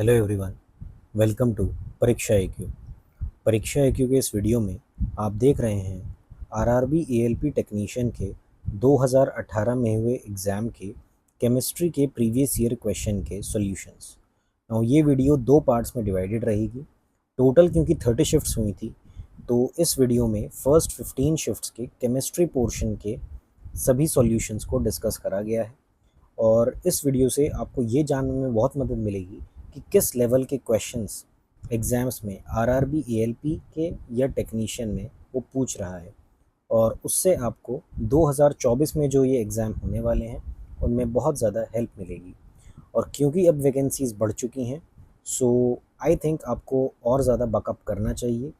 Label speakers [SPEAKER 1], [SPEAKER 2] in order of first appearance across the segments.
[SPEAKER 1] Hello everyone, welcome to परीक्षा AQ। परीक्षा AQ के इस वीडियो में आप देख रहे हैं आरआरबी एएलपी टेक्नीशियन के 2018 में हुए एग्ज़ाम के केमिस्ट्री के प्रीवियस ईयर क्वेश्चन के सॉल्यूशंस। और ये वीडियो दो पार्ट्स में डिवाइडेड रहेगी। टोटल क्योंकि 30 शिफ्ट्स हुई थी, तो इस वीडियो में फर्स्ट 15 शिफ्ट्स के केमिस्ट्री पोर्शन के सभी सॉल्यूशंस को डिस्कस करा गया है। और इस वीडियो से आपको ये जानने में बहुत मदद मिलेगी कि किस लेवल के क्वेश्चंस एग्ज़ाम्स में आरआरबी एएलपी के या टेक्नीशियन में वो पूछ रहा है, और उससे आपको 2024 में जो ये एग्ज़ाम होने वाले हैं उनमें बहुत ज़्यादा हेल्प मिलेगी। और क्योंकि अब वैकेंसीज़ बढ़ चुकी हैं, सो आई थिंक आपको और ज़्यादा बकअप करना चाहिए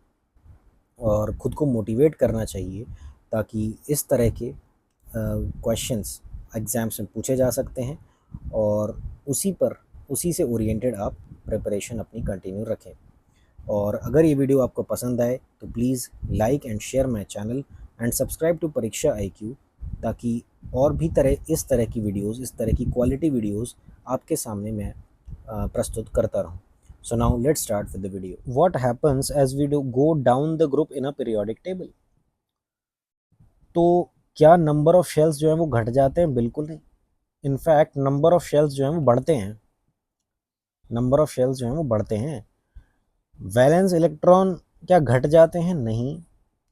[SPEAKER 1] और ख़ुद को मोटिवेट करना चाहिए, ताकि इस तरह के क्वेश्चंस एग्ज़ाम्स में पूछे जा सकते हैं और उसी से ओरिएंटेड आप प्रिपरेशन अपनी कंटिन्यू रखें। और अगर ये वीडियो आपको पसंद आए तो please like and share my channel and subscribe to Pariksha IQ, ताकि और भी इस तरह की वीडियोस, इस तरह की क्वालिटी वीडियोस आपके सामने मैं प्रस्तुत करता रहूं। So now let's start with the video. What happens as we do go down the group in a periodic table? तो क्या नंबर ऑफ शेल्स जो है वो घट जाते हैं? बिल्कुल नहीं। इनफैक्ट नंबर ऑफ शेल्स जो हैं वो बढ़ते हैं। नंबर ऑफ शेल्स जो हैं वो बढ़ते हैं। वैलेंस इलेक्ट्रॉन क्या घट जाते हैं? नहीं,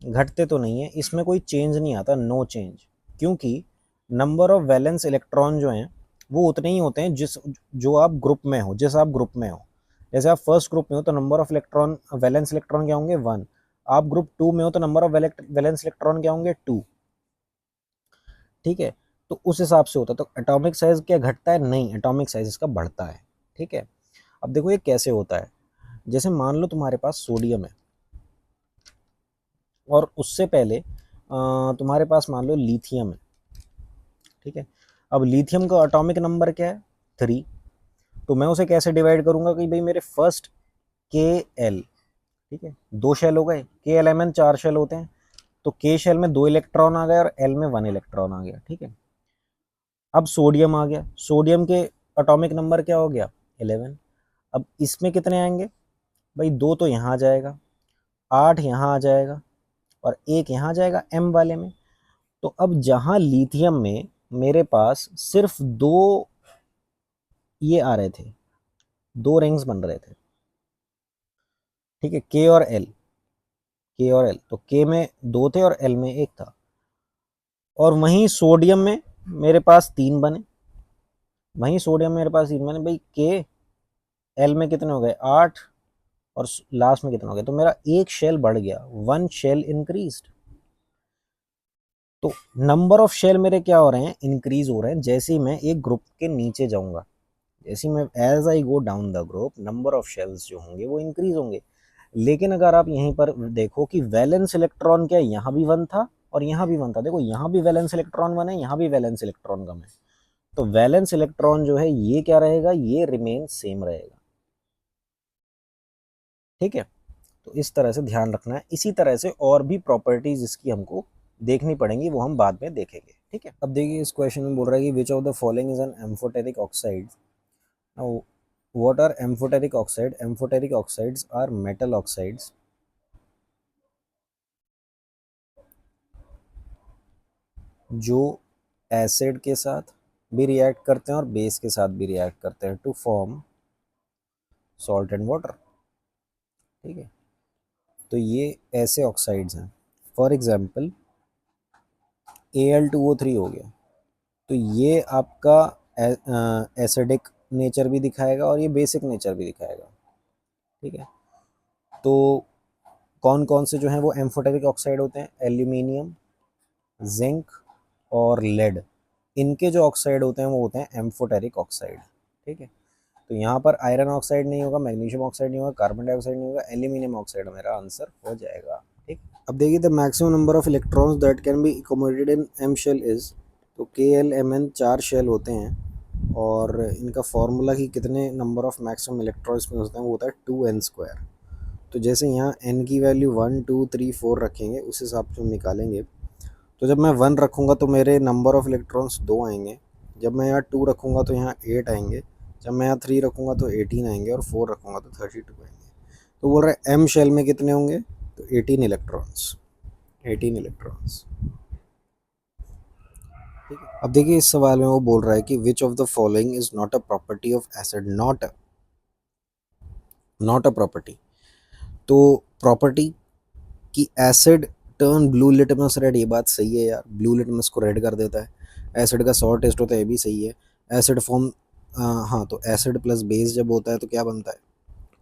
[SPEAKER 1] घटते तो नहीं है। इसमें कोई चेंज नहीं आता, नो चेंज। क्योंकि नंबर ऑफ वैलेंस इलेक्ट्रॉन जो हैं वो उतने ही होते हैं जो आप ग्रुप में हो, जिस आप ग्रुप में हो। जैसे आप फर्स्ट ग्रुप में हो तो number of electron, valence electron क्या होंगे? 1। आप ग्रुप 2 में हो तो नंबर ऑफ वैलेंस इलेक्ट्रॉन क्या होंगे? 2। ठीक है, तो उस हिसाब से होता है। तो एटॉमिक साइज क्या घटता है? नहीं, एटॉमिक साइज इसका बढ़ता है। ठीक है, अब देखो ये कैसे होता है। जैसे मान लो तुम्हारे पास सोडियम है और उससे पहले तुम्हारे पास मान लो लिथियम है। ठीक है, अब लिथियम का एटॉमिक नंबर क्या है? 3। तो मैं उसे कैसे डिवाइड करूंगा कि भाई मेरे फर्स्ट KL, ठीक है, 2 शेल हो गए। KLMN 4 शेल होते हैं, तो K शेल में 2 इलेक्ट्रॉन आ गए और L में 1 इलेक्ट्रॉन आ गया। ठीक है, अब सोडियम आ गया। सोडियम के एटॉमिक नंबर क्या हो गया? 11। अब इसमें कितने आएंगे भाई? 2 तो यहाँ आ जाएगा, 8 यहाँ आ जाएगा और 1 यहाँ आ जाएगा M वाले में। तो अब जहाँ लिथियम में मेरे पास सिर्फ 2 ये आ रहे थे, 2 रिंग्स बन रहे थे। ठीक है, K और L, तो K में 2 थे और L में 1 था। और वहीं सोडियम में मेरे पास 3 बने, भाई K L में कितने हो गए? 8 और लास्ट में कितना हो गया? तो मेरा एक शेल बढ़ गया, 1 शेल इंक्रीज्ड। तो नंबर ऑफ शेल मेरे क्या हो रहे हैं? इंक्रीज हो रहे हैं। जैसे ही मैं एक ग्रुप के नीचे जाऊंगा, जैसे ही मैं as I go down the group, number of shells जो होंगे वो इंक्रीज होंगे। लेकिन अगर आप यहीं पर देखो कि वैलेंस इलेक्ट्रॉन क्या यहाँ भी 1 था और यहाँ भी 1 था, देखो यहाँ भी वैलेंस इलेक्ट्रॉन 1 है, यहाँ भी वैलेंस इलेक्ट्रॉन कम है। तो वैलेंस इलेक्ट्रॉन जो है ये क्या रहेगा? ये रिमेन सेम रहेगा। ठीक है, तो इस तरह से ध्यान रखना है। इसी तरह से और भी प्रॉपर्टीज इसकी हमको देखनी पड़ेंगी, वो हम बाद में देखेंगे। ठीक है, अब देखिए इस क्वेश्चन में बोल रहा है कि which of the following is an amphoteric oxide. Now what are amphoteric oxide? Amphoteric oxides are metal oxides जो एसिड के साथ भी रिएक्ट करते हैं और बेस के साथ भी रिएक्ट करते हैं to form salt and water. ठीक है, तो ये ऐसे ऑक्साइड्स हैं। फॉर एग्जाम्पल Al2O3 हो गया, तो ये आपका एसिडिक नेचर भी दिखाएगा और ये बेसिक नेचर भी दिखाएगा। ठीक है, तो कौन कौन से जो हैं वो एम्फोटेरिक ऑक्साइड होते हैं? एल्यूमिनियम, जिंक और लेड। इनके जो ऑक्साइड होते हैं वो होते हैं एम्फोटेरिक ऑक्साइड। ठीक है, तो यहाँ पर आयरन ऑक्साइड नहीं होगा, मैग्नीशियम ऑक्साइड नहीं होगा, कार्बन डाइऑक्साइड नहीं होगा, एल्यूमिनियम ऑक्साइड मेरा आंसर हो जाएगा। ठीक, अब देखिए the maximum number of electrons that can be accommodated in M shell is, तो KLMN 4 शेल होते हैं और इनका फॉर्मूला कि कितने नंबर ऑफ मैक्सिमम इलेक्ट्रॉन्स में होते हैं वो होता है 2n²। तो जैसे यहाँ n की वैल्यू 1 2 3 4 रखेंगे, उस हिसाब से हम निकालेंगे। तो जब मैं 1 रखूँगा तो मेरे नंबर ऑफ इलेक्ट्रॉन्स 2 आएंगे, जब मैं यहाँ 2 रखूँगा तो यहाँ 8 आएंगे, जब मैं यहाँ 3 रखूँगा तो 18 आएंगे और 4 रखूँगा तो 32 आएंगे। तो बोल रहा है एम शेल में कितने होंगे, तो 18 इलेक्ट्रॉन्स, 18 इलेक्ट्रॉन्स। अब देखिए इस सवाल में वो बोल रहा है कि which of the following is not a property of acid, not a property. तो प्रॉपर्टी कि asset turn blue litmus red, ये बात सही है यार, ब्लू लिटमस को रेड कर देता है। एसिड का सॉर टेस्ट होता है, ये भी सही है। एसिड फॉर्म, हाँ, तो एसिड प्लस बेस जब होता है तो क्या बनता है,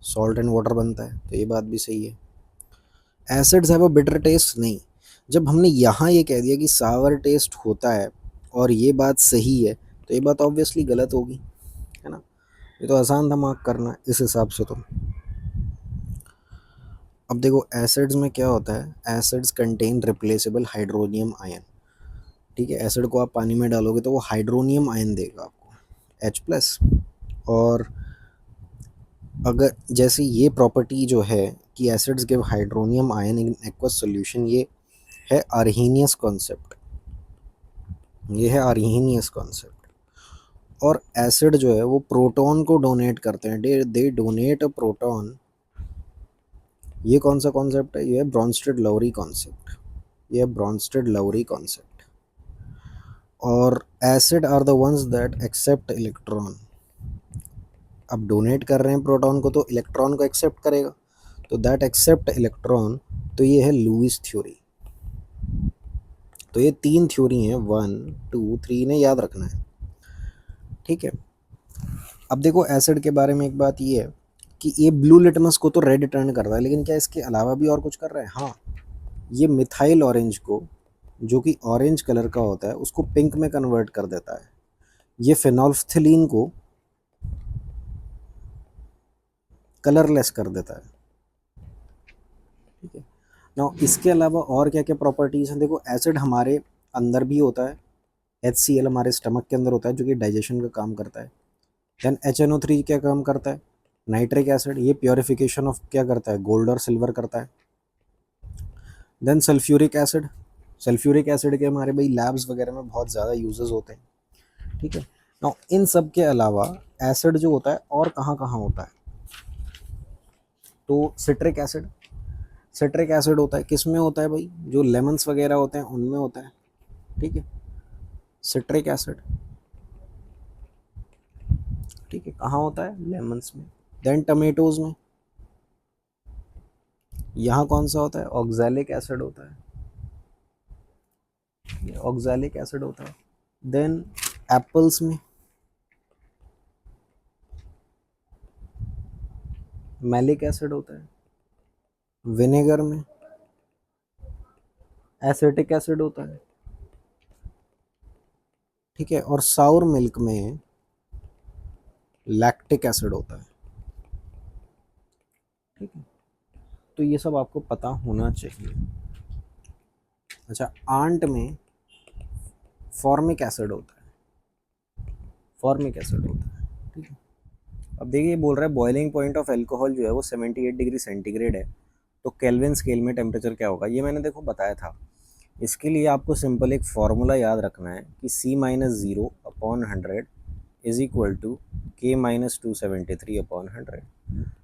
[SPEAKER 1] सॉल्ट एंड वाटर बनता है, तो ये बात भी सही है। Acids have a bitter taste, नहीं। जब हमने यहाँ ये कह दिया कि सावर टेस्ट होता है और ये बात सही है, तो ये बात ऑब्वियसली गलत होगी, है ना। ये तो आसान था मार्क करना इस हिसाब से। तो अब देखो एसिड्स में क्या होता है, acids contain replaceable hydronium ion. ठीक है, एसिड को आप पानी में डालोगे तो वो हाइड्रोनियम आयन देगा आपको, H+। और अगर जैसे ये प्रॉपर्टी जो है कि acids give hydronium ion in aqueous solution, ये है आर्हीनियस कॉन्सेप्ट, ये है आर्हीनियस कॉन्सेप्ट। और एसिड जो है वो प्रोटॉन को डोनेट करते हैं, दे डोनेट अ प्रोटॉन। ये कौन सा कॉन्सेप्ट है, ये है ब्रॉन्स्टेड लवरी कॉन्सेप्ट, ये है ब्रॉन्स्टेड लवरी कॉन्सेप्ट। और acid are the ones that accept electron. अब डोनेट कर रहे हैं प्रोटॉन को तो इलेक्ट्रॉन को एक्सेप्ट करेगा, तो दैट एक्सेप्ट इलेक्ट्रॉन, तो ये है लुईस थ्योरी। तो ये 3 थ्योरी हैं, 1 2 3, ने याद रखना है, ठीक है। अब देखो एसिड के बारे में एक बात ये है कि ये ब्लू लिटमस को तो रेड टर्न कर रहा है, लेकिन क्या इसके अलावा भी और कुछ कर रहा है, हाँ। ये मिथाइल ऑरेंज को, जो कि ऑरेंज कलर का होता है, उसको पिंक में कन्वर्ट कर देता है। ये फिनोल्फ्थलीन को कलरलेस कर देता है, ठीक है ना। इसके अलावा और क्या क्या प्रॉपर्टीज़ हैं, देखो एसिड हमारे अंदर भी होता है, HCl हमारे स्टमक के अंदर होता है जो कि डाइजेशन का काम करता है। देन HNO3 क्या काम करता है, नाइट्रिक एसिड, ये प्योरिफिकेशन ऑफ क्या करता है, गोल्ड और सिल्वर करता है। Then sulphuric acid, sulphuric acid के हमारे भाई लैब्स वगैरह में बहुत ज़्यादा यूजेस होते हैं, ठीक है ना। इन सब के अलावा एसिड जो होता है और कहाँ कहाँ होता है, तो सिट्रिक एसिड, सिट्रिक एसिड होता है किस में होता है भाई, जो लेमन्स वगैरह होते हैं उनमें होता है, ठीक है, सिट्रिक एसिड, ठीक है, कहाँ होता है, लेमन्स में। देन टमेटोज में, यहाँ कौन सा होता है, ऑक्सैलिक एसिड होता है, ये ऑक्सैलिक एसिड होता है। देन एप्पल्स में मैलिक एसिड होता है, विनेगर में एसिटिक एसिड होता है, ठीक है, और साउर मिल्क में लैक्टिक एसिड होता है, ठीक है। तो ये सब आपको पता होना चाहिए। अच्छा, आंट में फॉर्मिक एसिड होता है, फॉर्मिक एसिड होता है, ठीक है। अब देखिए बोल रहा है बॉइलिंग पॉइंट ऑफ एल्कोहल जो है वो 78 डिग्री सेंटीग्रेड है, तो केल्विन स्केल में टेम्परेचर क्या होगा, ये मैंने देखो बताया था। इसके लिए आपको सिंपल एक फार्मूला याद रखना है कि C-0/100 is equal to K-273/100।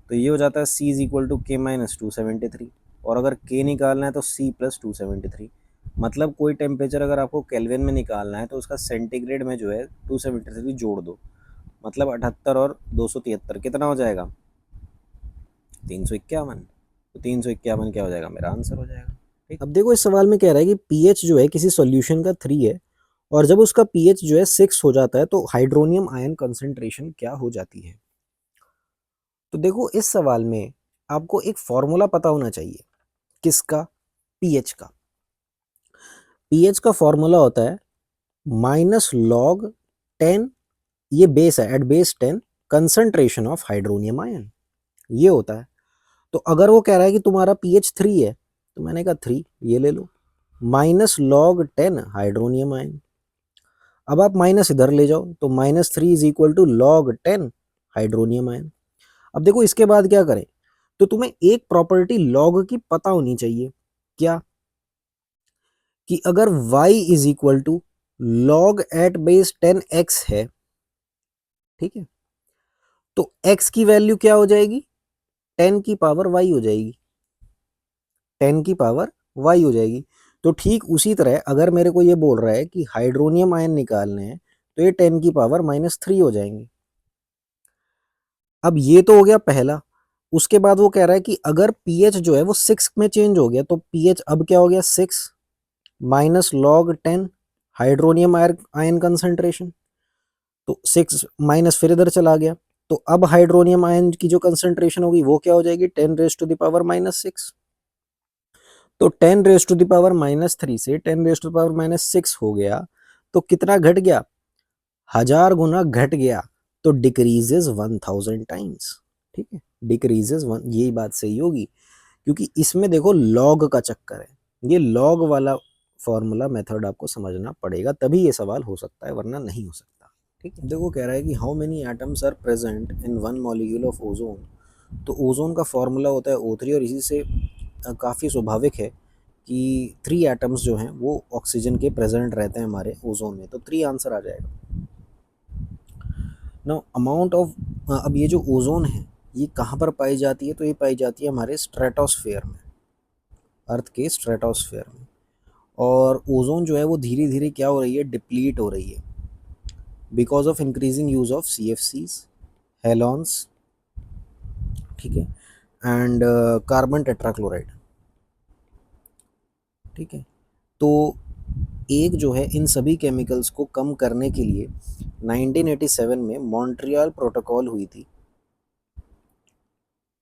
[SPEAKER 1] तो ये हो जाता है C is equal to K-273, और अगर K निकालना है तो C+273। मतलब कोई टेम्परेचर अगर आपको केल्विन में निकालना है तो उसका सेंटीग्रेड में जो है 273 जोड़ दो, मतलब 78 और 273 कितना हो जाएगा, 351। तो 351 क्या हो जाएगा, मेरा आंसर हो जाएगा, ठीक। अब देखो इस सवाल में कह रहा है कि पीएच जो है किसी सॉल्यूशन का 3 है और जब उसका पीएच जो है 6 हो जाता है तो हाइड्रोनियम आयन कंसंट्रेशन क्या हो जाती है। तो देखो इस सवाल में आपको एक फॉर्मूला पता होना चाहिए, किसका, पीएच का। पीएच का फॉर्मूला होता है -log 10, ये बेस है, at base 10 concentration of hydronium ion, ये होता है। तो अगर वो कह रहा है कि तुम्हारा पीएच 3 है, तो मैंने कहा 3 ये ले लो, -log 10 हाइड्रोनियम आयन। अब आप माइनस इधर ले जाओ तो -3 is equal to log 10 hydronium ion. अब देखो इसके बाद क्या करें, तो तुम्हें एक प्रॉपर्टी लॉग की पता होनी चाहिए, क्या, कि अगर y is equal to log at base 10x है, ठीक है, तो x की वैल्यू क्या हो जाएगी, 10 की पावर y हो जाएगी, 10 की पावर y हो जाएगी। तो ठीक उसी तरह अगर मेरे को ये बोल रहा है कि हाइड्रोनियम आयन निकालने हैं तो ये 10 की पावर -3 हो जाएंगे। अब ये तो हो गया पहला। उसके बाद वो कह रहा है कि अगर pH जो है वो 6 में चेंज हो गया तो pH अब क्या हो गया 6 minus log 10 hydronium ion concentration, तो 6 माइनस फिर इधर चला गया, तो अब हाइड्रोनियम आयन की जो कंसंट्रेशन होगी वो क्या हो जाएगी 10 रेज टू द पावर -6। तो 10 रेज टू द पावर -3 से 10 रेज टू द पावर -6 हो गया, तो कितना घट गया, 1000 गुना घट गया, तो डिक्रीजेज 1000 टाइम्स। ठीक है, डिक्रीजेज 1, यही बात सही होगी, क्योंकि इसमें देखो लॉग का चक्कर है, ये लॉग वाला फॉर्मूला मेथड आपको समझना पड़ेगा, तभी ये सवाल हो सकता है, वरना नहीं हो सकता। ठीक है, देखो कह रहा है कि how many atoms are present in one molecule of ozone. तो ओजोन का फॉर्मूला होता है O3, और इसी से काफ़ी स्वाभाविक है कि 3 एटम्स जो हैं वो ऑक्सीजन के प्रेजेंट रहते हैं हमारे ओजोन में, तो 3 आंसर आ जाएगा। नो अमाउंट ऑफ, अब ये जो ओजोन है ये कहाँ पर पाई जाती है, तो ये पाई जाती है हमारे स्ट्रेटोस्फेयर में, अर्थ के स्ट्रेटोस्फेयर में। और ओजोन जो है वो धीरे धीरे क्या हो रही है, डिप्लीट हो रही है, because of increasing use of CFCs, हेलॉन्स, ठीक है, एंड कार्बन टेट्राक्लोराइड। ठीक है, तो एक जो है इन सभी केमिकल्स को कम करने के लिए 1987 में मॉन्ट्रियल प्रोटोकॉल हुई थी,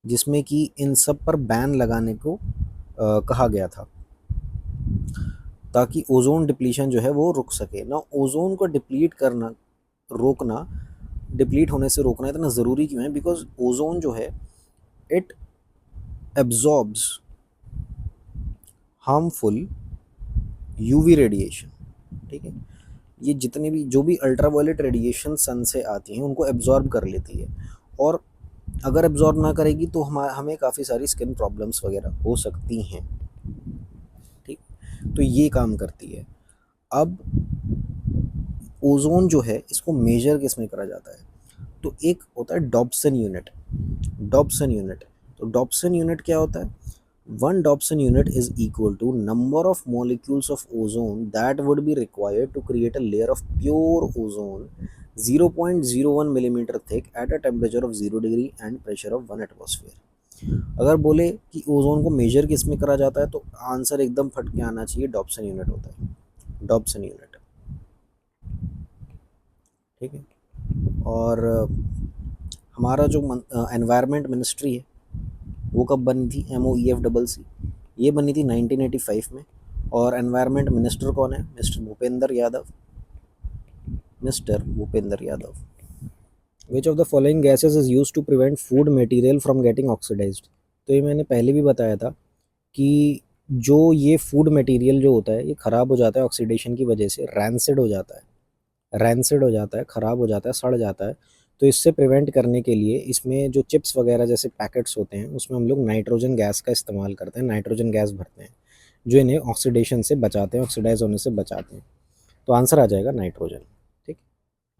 [SPEAKER 1] जिसमें कि इन सब पर बैन लगाने को कहा गया था, ताकि ओजोन डिप्लीशन जो है वो रुक सके ना। ओजोन को डिप्लीट करना, रोकना, डिप्लीट होने से रोकना इतना ज़रूरी क्यों है, बिकॉज ओजोन जो है it absorbs harmful UV radiation. ठीक है, ये जितने भी जो भी अल्ट्रावायलेट रेडिएशन सन से आती हैं उनको एब्जॉर्ब कर लेती है, और अगर एब्जॉर्ब ना करेगी तो हमें काफ़ी सारी स्किन प्रॉब्लम्स वगैरह हो सकती हैं। ठीक, तो ये काम करती है। अब ओजोन जो है इसको मेजर किस में करा जाता है, तो एक होता है डॉप्सन यूनिट। डॉप्सन यूनिट, तो डॉप्सन यूनिट क्या होता है, one Dobson unit is equal to number of molecules of ozone that would be required to create a layer of pure ozone 0.01 millimetre thick at a temperature of 0 degree and pressure of 1 atmosphere. अगर बोले कि ozone को major किस में करा जाता है, तो आंसर एकदम फट के आना चाहिए, डॉप्सन यूनिट होता है, डॉप्सन यूनिट। ठीक है, और हमारा जो एनवायरनमेंट मिनिस्ट्री है वो कब बनी थी, MOEFCC, ये बनी थी 1985 में। और एनवायरनमेंट मिनिस्टर कौन है, mister Bhupendra Yadav, mister Bhupendra Yadav. Which of the following gases is use to prevent food material from getting oxidised. तो ये मैंने पहले भी बताया था कि जो ये फूड मटेरियल जो होता है ये ख़राब हो जाता है ऑक्सीडेशन की वजह से, रैंसिड हो जाता है, रैंसिड हो जाता है, ख़राब हो जाता है, सड़ जाता है। तो इससे प्रिवेंट करने के लिए इसमें जो चिप्स वगैरह जैसे पैकेट्स होते हैं उसमें हम लोग नाइट्रोजन गैस का इस्तेमाल करते हैं, नाइट्रोजन गैस भरते हैं, जो इन्हें ऑक्सीडेशन से बचाते हैं, ऑक्सीडाइज होने से बचाते हैं। तो आंसर आ जाएगा नाइट्रोजन। ठीक,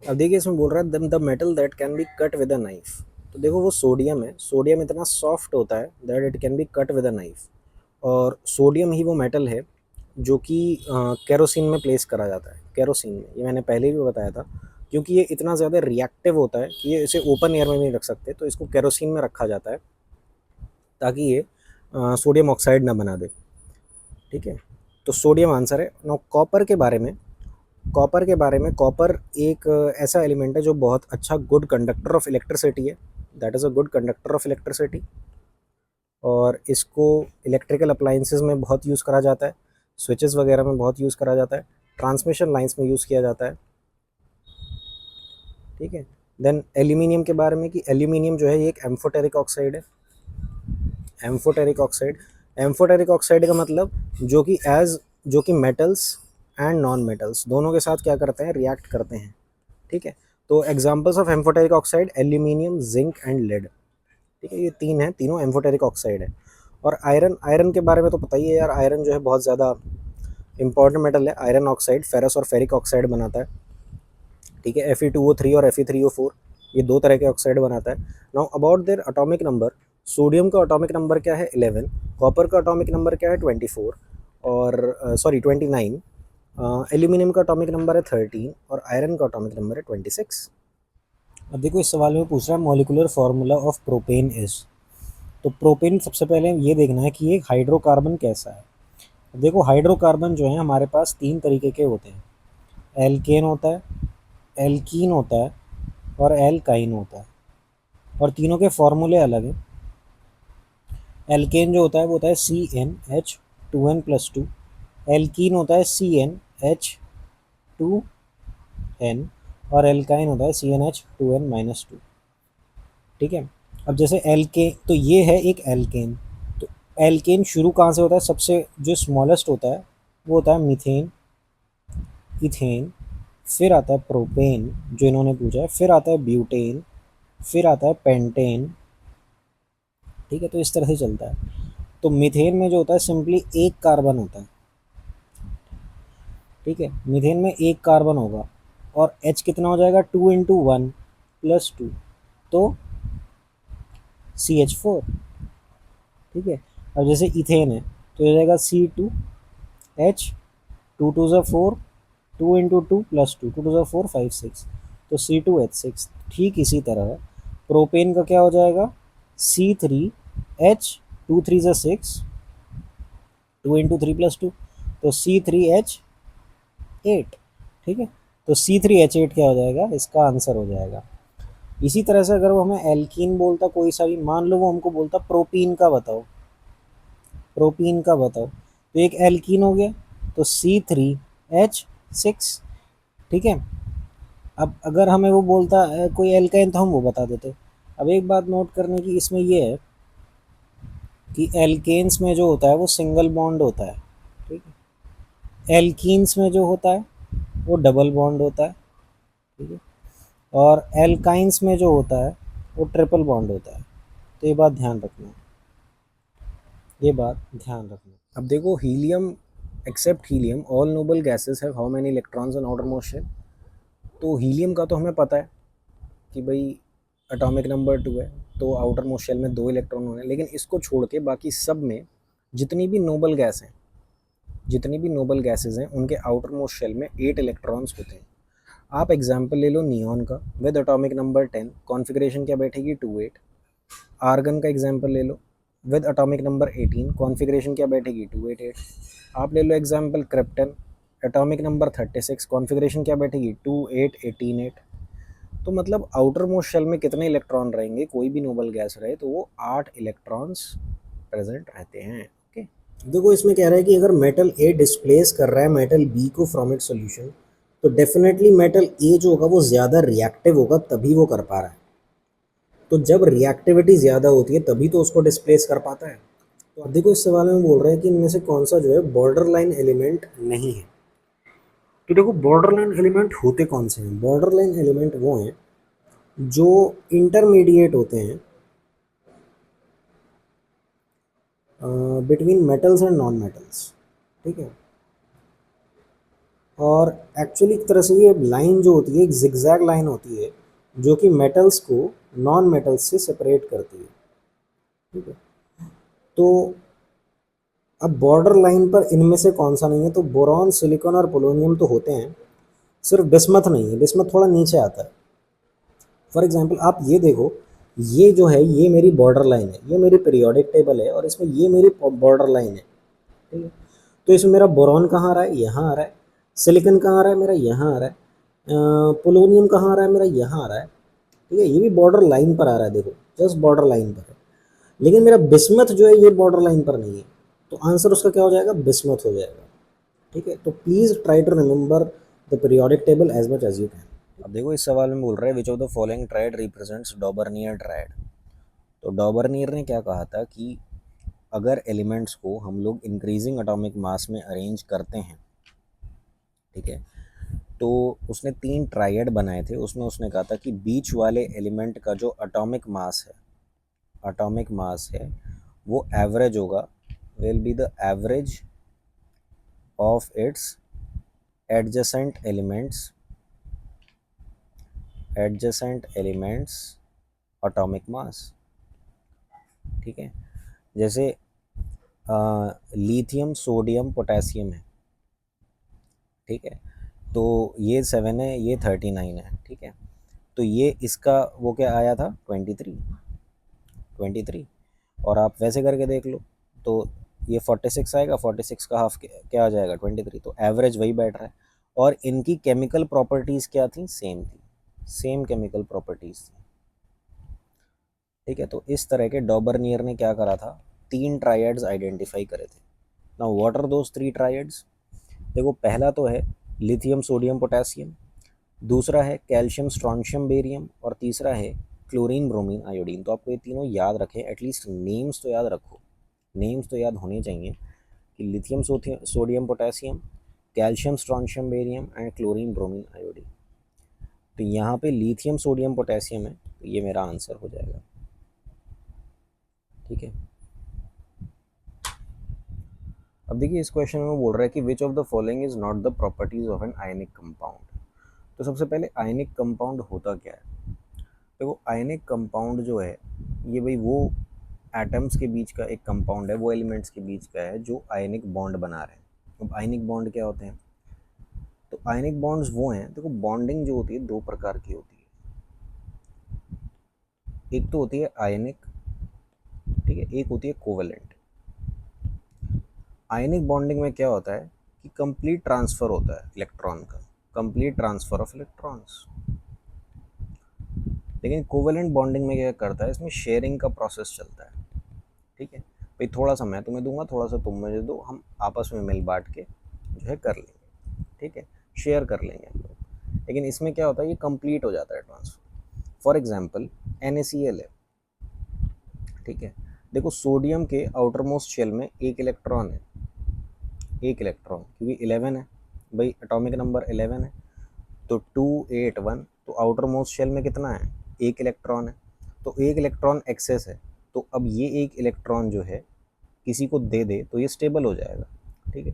[SPEAKER 1] अब देखिए इसमें बोल रहा है the metal that can B cut with a knife. तो देखो वो सोडियम है, सोडियम इतना सॉफ्ट होता है that it can be cut with a knife, और सोडियम ही वो मेटल है जो कि केरोसिन में प्लेस करा जाता है, केरोसिन में, ये मैंने पहले भी बताया था, क्योंकि ये इतना ज़्यादा रिएक्टिव होता है कि ये इसे ओपन एयर में नहीं रख सकते, तो इसको केरोसिन में रखा जाता है ताकि ये सोडियम ऑक्साइड ना बना दे। ठीक है, तो सोडियम आंसर है। नो कॉपर के बारे में, कॉपर के बारे में, कॉपर एक ऐसा एलिमेंट है जो बहुत अच्छा गुड कंडक्टर ऑफ इलेक्ट्रिसिटी है, that is a good conductor of electricity, और इसको इलेक्ट्रिकल अप्लाइंसेस में बहुत यूज़ करा जाता है, स्विचेस वगैरह में बहुत यूज़ करा जाता है, ट्रांसमिशन लाइंस में यूज़ किया जाता है। ठीक है, देन एल्यूमिनियम के बारे में, कि एल्यूमिनियम जो है ये एक एम्फोटेरिक ऑक्साइड है, एम्फोटेरिक ऑक्साइड। एम्फोटेरिक ऑक्साइड का मतलब जो कि मेटल्स एंड नॉन मेटल्स दोनों के साथ क्या करते हैं, रिएक्ट करते हैं। ठीक है, तो examples of amphoteric oxide aluminium, zinc and lead. ठीक है, ये तीन है, तीनों एम्फोटेरिक ऑक्साइड है। और आयरन, आयरन के बारे में तो पता ही है यार, आयरन जो है बहुत ज़्यादा इंपॉर्टेंट मेटल है। आयरन ऑक्साइड फेरस और फेरिक ऑक्साइड बनाता है। ठीक है, Fe2O3 और Fe3O4। ये दो तरह के ऑक्साइड बनाता है। Now about their atomic number, sodium का एटॉमिक नंबर क्या है 11, कॉपर का एटॉमिक नंबर क्या है 24 और सॉरी 29, एल्यूमिनियम का एटॉमिक नंबर है 13 और आयरन का एटॉमिक नंबर है 26। अब देखो इस सवाल में पूछ रहा है molecular formula of propane is. तो प्रोपेन सबसे पहले ये देखना है कि ये हाइड्रोकार्बन कैसा है। देखो हाइड्रोकार्बन जो है हमारे पास तीन तरीके के होते हैं, एल्केन होता है, एल्कीन होता है और एल्काइन होता है, और तीनों के फॉर्मूले अलग हैं। एल्केन जो होता है वो होता है CnH2n+2, एल्कीन होता है CnH2n और एल्काइन होता है CnH2n-2। ठीक है। अब जैसे एल्केन, तो ये है एक एल्केन। तो एल्केन शुरू कहाँ से होता है, सबसे जो स्मॉलेस्ट होता है वो होता है मीथेन, इथेन, फिर आता है प्रोपेन जो इन्होंने पूछा है, फिर आता है ब्यूटेन, फिर आता है पेंटेन। ठीक है, तो इस तरह से चलता है। तो मीथेन में जो होता है सिंपली एक कार्बन होता है। ठीक है, मीथेन में एक कार्बन होगा और H कितना हो जाएगा 2 × 1 + 2, तो CH4। ठीक है। अब जैसे इथेन है तो हो जाएगा C2H, 2 × 2 = 4, 2 × 2 + 2, 2 × 4 5 6, तो C2H6। ठीक इसी तरह प्रोपेन का क्या हो जाएगा C3H, 2 × 3 = 6, 2 × 3 + 2, तो C3H8। ठीक है, तो C3H8 क्या हो जाएगा, इसका आंसर हो जाएगा। इसी तरह से अगर वो हमें एल्कीन बोलता कोई सा भी, मान लो वो हमको बोलता प्रोपीन का बताओ, प्रोपीन का बताओ, तो एक एल्कीन हो गया, तो C3H6। ठीक है। अब अगर हमें वो बोलता कोई एल्काइन तो हम वो बता देते। अब एक बात नोट करने की इसमें ये है कि एल्केन्स में जो होता है वो सिंगल बॉन्ड होता है। ठीक है। एल्कीन्स में जो होता है वो डबल बॉन्ड होता है। ठीक है। और एल्काइंस में जो होता है वो ट्रिपल बॉन्ड होता है। तो ये बात ध्यान रखना, ये बात ध्यान रखना। अब देखो helium, except helium all noble gases have how many electrons in outermost shell. तो हीलियम का तो हमें पता है कि भाई एटॉमिक नंबर 2 है, तो आउटर मोस्ट शेल में 2 इलेक्ट्रॉन होने, लेकिन इसको छोड़ के बाकी सब में जितनी भी नोबल गैस हैं, जितनी भी नोबल गैसेज हैं उनके आउटर मोस्ट शेल में 8 इलेक्ट्रॉन्स होते हैं। आप एग्जाम्पल ले लो नियॉन का, विद एटॉमिक नंबर 10 कॉन्फ़िगरेशन क्या बैठेगी 28। आर्गन का एग्जाम्पल ले लो, विद एटॉमिक नंबर 18 कॉन्फ़िगरेशन क्या बैठेगी 288। आप ले लो example krypton, atomic number 36 configuration क्या बैठेगी 28188। तो मतलब आउटर मोस्ट शेल में कितने इलेक्ट्रॉन रहेंगे, कोई भी नोबल गैस रहे तो वो 8 इलेक्ट्रॉन्स प्रेजेंट रहते हैं। ओके। देखो इसमें कह रहा है कि अगर मेटल ए डिस्प्लेस कर रहा है मेटल बी को फ्रॉम इट सॉल्यूशन, तो डेफिनेटली मेटल ए जो होगा वो ज़्यादा रिएक्टिव होगा, तभी वो कर पा रहा है। तो जब रिएक्टिविटी ज़्यादा होती है तभी तो उसको डिस्प्लेस कर पाता है। तो अब देखो इस सवाल में बोल रहा है कि इनमें से कौन सा जो है बॉर्डर लाइन एलिमेंट नहीं है। तो देखो बॉर्डर लाइन एलिमेंट होते कौन से हैं, बॉर्डर लाइन एलिमेंट वो हैं जो इंटरमीडिएट होते हैं between metals and non metals. ठीक है। और एक्चुअली एक तरह से ये लाइन जो होती है एक जिगजैग लाइन होती है जो कि मेटल्स को नॉन मेटल्स से सेपरेट करती है। ठीक है। तो अब बॉर्डर लाइन पर इनमें से कौन सा नहीं है, तो बोरॉन, सिलिकॉन और पोलोनियम तो होते हैं, सिर्फ बिस्मथ नहीं है, बिस्मथ थोड़ा नीचे आता है। फॉर एग्जांपल आप ये देखो, ये जो है ये मेरी बॉर्डर लाइन है, ये मेरी पीरियोडिक टेबल है और इसमें ये मेरी बॉर्डर लाइन है। ठीक है। तो इसमें मेरा बोरॉन कहाँ आ रहा है, यहाँ आ रहा है। सिलिकॉन कहाँ आ रहा है, मेरा यहाँ आ रहा है। पोलोनियम कहाँ आ रहा है, मेरा यहाँ आ रहा है। ठीक है, ये भी बॉर्डर लाइन पर आ रहा है, देखो जस्ट बॉर्डर लाइन पर है। लेकिन मेरा बिस्मथ जो है ये बॉर्डर लाइन पर नहीं है, तो आंसर उसका क्या हो जाएगा, बिस्मथ हो जाएगा। ठीक है, तो please try to remember the periodic table as much as you can. अब देखो इस सवाल में बोल रहा है which of the following triad represents Dobereiner triad. तो डॉबर्नियर ने क्या कहा था कि अगर एलिमेंट्स को हम लोग इंक्रीजिंग एटॉमिक मास में अरेंज करते हैं, ठीक है, तो उसने 3 ट्रायड बनाए थे। उसमें उसने कहा था कि बीच वाले एलिमेंट का जो एटॉमिक मास है वो एवरेज होगा, will be the average of its adjacent elements adjacent elements atomic mass. ठीक है, जैसे लिथियम सोडियम पोटेशियम है। ठीक है, तो ये 7 है, ये 39 है। ठीक है, तो ये इसका वो क्या आया था 23। और आप वैसे करके देख लो तो ये 46 आएगा, 46 का हाफ क्या आ जाएगा 23। तो एवरेज वही बैठ रहा है। और इनकी केमिकल प्रॉपर्टीज़ क्या थी, सेम थी, सेम केमिकल प्रॉपर्टीज़ थी। ठीक है, तो इस तरह के डॉबरनियर ने क्या करा था, 3 ट्रायड्स आइडेंटिफाई करे थे। Now what are those 3 triads? देखो, पहला तो है लिथियम सोडियम पोटेशियम, दूसरा है कैल्शियम स्ट्रॉन्शियम बेरियम, और तीसरा है क्लोरीन ब्रोमीन आयोडीन। तो आपको ये तीनों याद रखें, एटलीस्ट नेम्स तो याद रखो, नेम्स तो याद होने चाहिए कि lithium sodium potassium, calcium strontium barium and chlorine bromine iodine. तो यहाँ पे लिथियम सोडियम पोटेशियम है, तो ये मेरा आंसर हो जाएगा। ठीक है, अब देखिए इस क्वेश्चन में बोल रहा है कि which of the following is not the properties of an ionic compound. तो सबसे पहले आयनिक कंपाउंड होता क्या है? देखो, आयनिक कंपाउंड जो है ये भाई वो एटम्स के बीच का एक कंपाउंड है, वो एलिमेंट्स के बीच का है जो आयनिक बॉन्ड बना रहे हैं। अब आयनिक बॉन्ड क्या होते हैं? तो आयनिक बॉन्ड्स वो हैं, देखो बॉन्डिंग जो होती है दो प्रकार की होती है। एक तो होती है आयनिक, ठीक है, एक होती है कोवेलेंट। आयनिक बॉन्डिंग में क्या होता है कि कंप्लीट ट्रांसफर होता है इलेक्ट्रॉन का, कंप्लीट ट्रांसफर ऑफ इलेक्ट्रॉन्स। लेकिन कोवेलेंट बॉन्डिंग में क्या करता है, इसमें शेयरिंग का प्रोसेस चलता है। ठीक है भाई, थोड़ा सा मैं तुम्हें दूंगा, थोड़ा सा तुम मुझे दो, हम आपस में मिल बांट के जो है कर लेंगे। ठीक है, शेयर कर लेंगे हम लोग। लेकिन इसमें क्या होता है, ये कंप्लीट हो जाता है ट्रांसफर। फॉर एग्जांपल NaCl है। ठीक है, देखो सोडियम के आउटर मोस्ट शेल में एक इलेक्ट्रॉन है, एक इलेक्ट्रॉन, क्योंकि 11 है भाई, एटॉमिक नंबर 11 है। तो 281, तो आउटर मोस्ट शेल में कितना है, एक इलेक्ट्रॉन है। तो एक इलेक्ट्रॉन एक्सेस है, तो अब ये एक इलेक्ट्रॉन जो है किसी को दे दे तो ये स्टेबल हो जाएगा। ठीक है,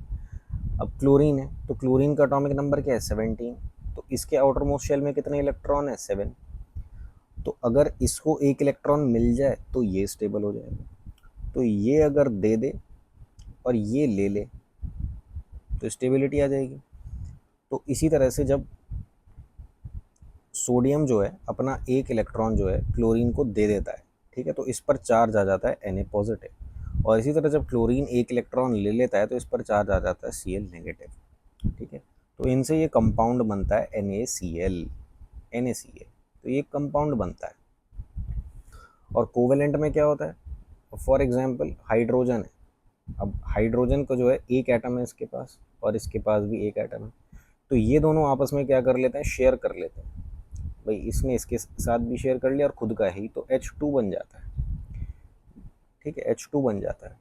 [SPEAKER 1] अब क्लोरीन है, तो क्लोरीन का एटॉमिक नंबर क्या है 17। तो इसके आउटर मोस्ट शेल में कितने इलेक्ट्रॉन है 7। तो अगर इसको एक इलेक्ट्रॉन मिल जाए तो ये स्टेबल हो जाएगा। तो ये अगर दे दे और ये ले ले तो स्टेबिलिटी आ जाएगी। तो इसी तरह से जब सोडियम जो है अपना एक इलेक्ट्रॉन जो है क्लोरीन को दे देता है, ठीक है, तो इस पर चार्ज आ जाता है Na पॉजिटिव। और इसी तरह जब क्लोरीन एक इलेक्ट्रॉन ले लेता है तो इस पर चार्ज आ जाता है Cl नेगेटिव। ठीक है, तो इनसे ये कंपाउंड बनता है NaCl। तो ये कंपाउंड बनता है। और कोवेलेंट में क्या होता है, फॉर एग्जांपल हाइड्रोजन है। अब हाइड्रोजन को जो है एक एटम है इसके पास, और इसके पास भी एक एटम है। तो ये दोनों आपस में क्या कर लेते हैं, शेयर कर लेते हैं। भाई इसने इसके साथ भी शेयर कर लिया और खुद का ही, तो H2 बन जाता है। ठीक है, H2 बन जाता है।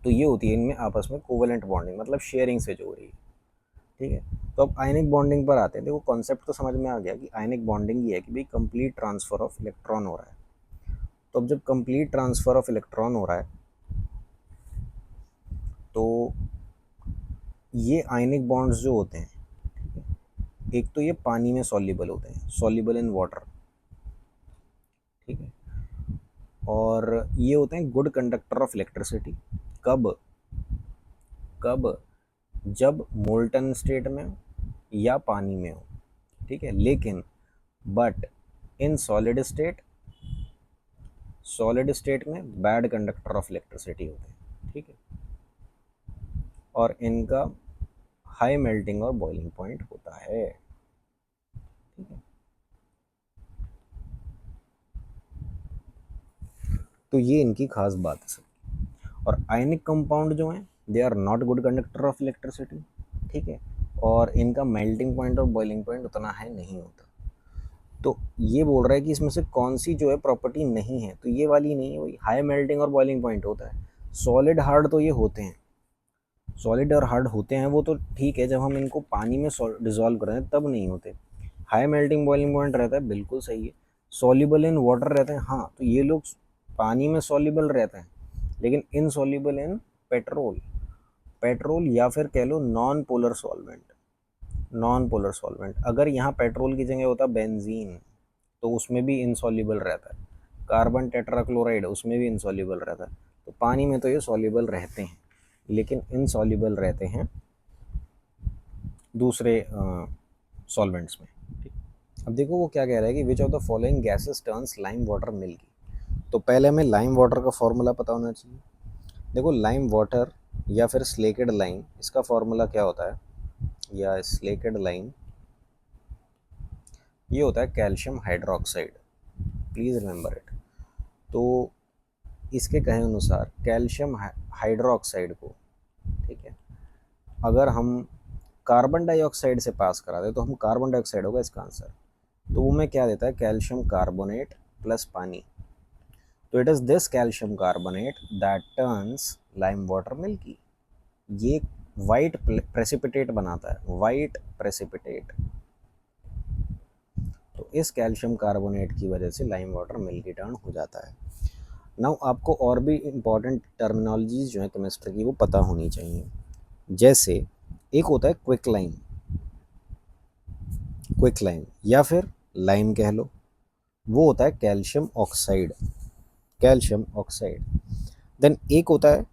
[SPEAKER 1] तो ये होती है इनमें आपस में कोवेलेंट बॉन्डिंग, मतलब शेयरिंग से जो हो रही है। ठीक है, तो अब आयनिक बॉन्डिंग पर आते हैं। देखो कॉन्सेप्ट तो समझ में आ गया कि आयनिक बॉन्डिंग ये है कि भाई कंप्लीट ट्रांसफर ऑफ इलेक्ट्रॉन हो रहा है। तो अब जब कंप्लीट ट्रांसफर ऑफ इलेक्ट्रॉन हो रहा है तो ये आयनिक बॉन्ड्स जो होते हैं, एक तो ये पानी में सॉल्युबल होते हैं, सॉल्युबल इन वाटर। ठीक है, और ये होते हैं गुड कंडक्टर ऑफ इलेक्ट्रिसिटी। कब कब जब मोल्टन स्टेट में हो या पानी में हो। ठीक है, लेकिन बट इन सॉलिड स्टेट में बैड कंडक्टर ऑफ इलेक्ट्रिसिटी होते हैं। ठीक है, और इनका हाई मेल्टिंग और बॉइलिंग पॉइंट होता है। ठीक है, तो ये इनकी खास बात है सब। और आयनिक कंपाउंड जो हैं they are not good conductor of electricity. ठीक है, और इनका मेल्टिंग पॉइंट और बॉइलिंग पॉइंट उतना है नहीं होता। तो ये बोल रहा है कि इसमें से कौन सी जो है प्रॉपर्टी नहीं है, तो ये वाली नहीं है, वही हाई मेल्टिंग और बॉइलिंग पॉइंट होता है। सॉलिड हार्ड तो ये होते हैं, सॉलिड और हार्ड होते हैं वो तो ठीक है, जब हम इनको पानी में डिजोल्व कर रहे हैं तब नहीं होते। हाई मेल्टिंग बॉइलिंग पॉइंट रहता है, बिल्कुल सही है। सॉल्युबल इन वाटर रहते हैं, हाँ, तो ये लोग पानी में सॉल्युबल रहते हैं, लेकिन इनसॉल्युबल इन पेट्रोल। पेट्रोल या फिर कह लो non polar solvent, non polar solvent. अगर यहाँ पेट्रोल की जगह होता बेंजीन तो उसमें भी इनसॉल्युबल रहता है। कार्बन टेट्राक्लोराइड उसमें भी इनसॉल्युबल रहता है। तो पानी में तो ये सॉल्युबल रहते हैं, लेकिन इनसॉल्युबल रहते हैं दूसरे सॉल्वेंट्स में। ठीक। अब देखो वो क्या कह रहा है कि which of the following gases turns lime water milky. तो पहले हमें लाइम वाटर का फॉर्मूला पता होना चाहिए। देखो लाइम वाटर या फिर स्लेकेड लाइम, इसका फॉर्मूला क्या होता है, या स्लेकेड लाइम ये होता है calcium hydroxide, please remember it. तो इसके कहे अनुसार कैल्शियम हाइड्रोक्साइड को, ठीक है, अगर हम कार्बन डाइऑक्साइड से पास करा दे तो हम कार्बन डाइऑक्साइड होगा इसका आंसर। तो वो में क्या देता है, कैल्शियम कार्बोनेट प्लस पानी। तो it is this calcium carbonate that turns lime water milky. ये वाइट प्रेसिपिटेट बनाता है, वाइट प्रेसिपिटेट। तो इस कैल्शियम कार्बोनेट की वजह से लाइम वाटर मिल्की टर्न हो जाता है। नाउ आपको और भी इम्पॉर्टेंट टर्मिनोलॉजीज जो है केमिस्ट्री की वो पता होनी चाहिए। जैसे एक होता है क्विक लाइम, क्विक लाइम या फिर लाइम कह लो, वो होता है calcium oxide, calcium oxide. Then एक होता है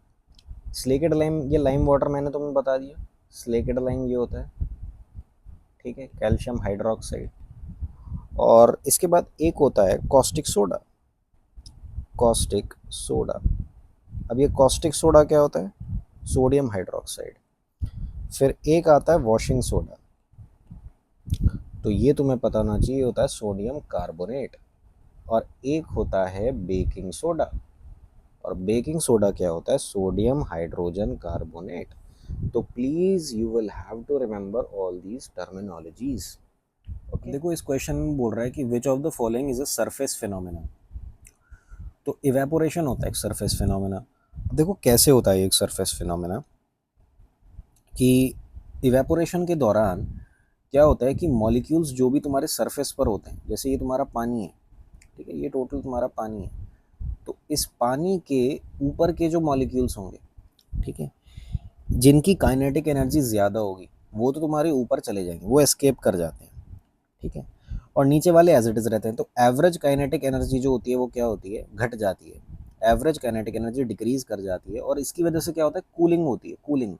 [SPEAKER 1] स्लेकेड लाइम, ये लाइम वाटर मैंने तुम्हें बता दिया, स्लेकेड लाइम ये होता है, ठीक है, कैल्शियम हाइड्रोक्साइड। और इसके बाद एक होता है कॉस्टिक सोडा, कॉस्टिक सोडा। अब ये कॉस्टिक सोडा क्या होता है, सोडियम हाइड्रोक्साइड। फिर एक आता है वॉशिंग सोडा, तो ये तुम्हें पता होना चाहिए, होता है सोडियम कार्बोनेट। और एक होता है बेकिंग सोडा, और बेकिंग सोडा क्या होता है, सोडियम हाइड्रोजन कार्बोनेट। तो please you will have to remember all these terminologies. Okay, देखो इस क्वेश्चन में बोल रहा है कि which of the following is a surface phenomena. तो इवेपोरेशन होता है एक सरफेस फिनोमेना। देखो कैसे होता है एक सरफेस फिनोमेना, कि इवेपोरेशन के दौरान क्या होता है कि मॉलिक्यूल्स जो भी तुम्हारे सरफेस पर होते हैं, जैसे ये तुम्हारा पानी है, ठीक है, ये टोटल तुम्हारा पानी है, तो इस पानी के ऊपर के जो मॉलिक्यूल्स होंगे, ठीक है, जिनकी काइनेटिक एनर्जी ज़्यादा होगी वो तो तुम्हारे ऊपर चले जाएंगे, वो एस्केप कर जाते हैं, ठीक है, और नीचे वाले एज इट इज़ रहते हैं। तो एवरेज काइनेटिक एनर्जी जो होती है वो क्या होती है, घट जाती है, एवरेज काइनेटिक एनर्जी डिक्रीज कर जाती है, और इसकी वजह से क्या होता है, कूलिंग होती है, कूलिंग।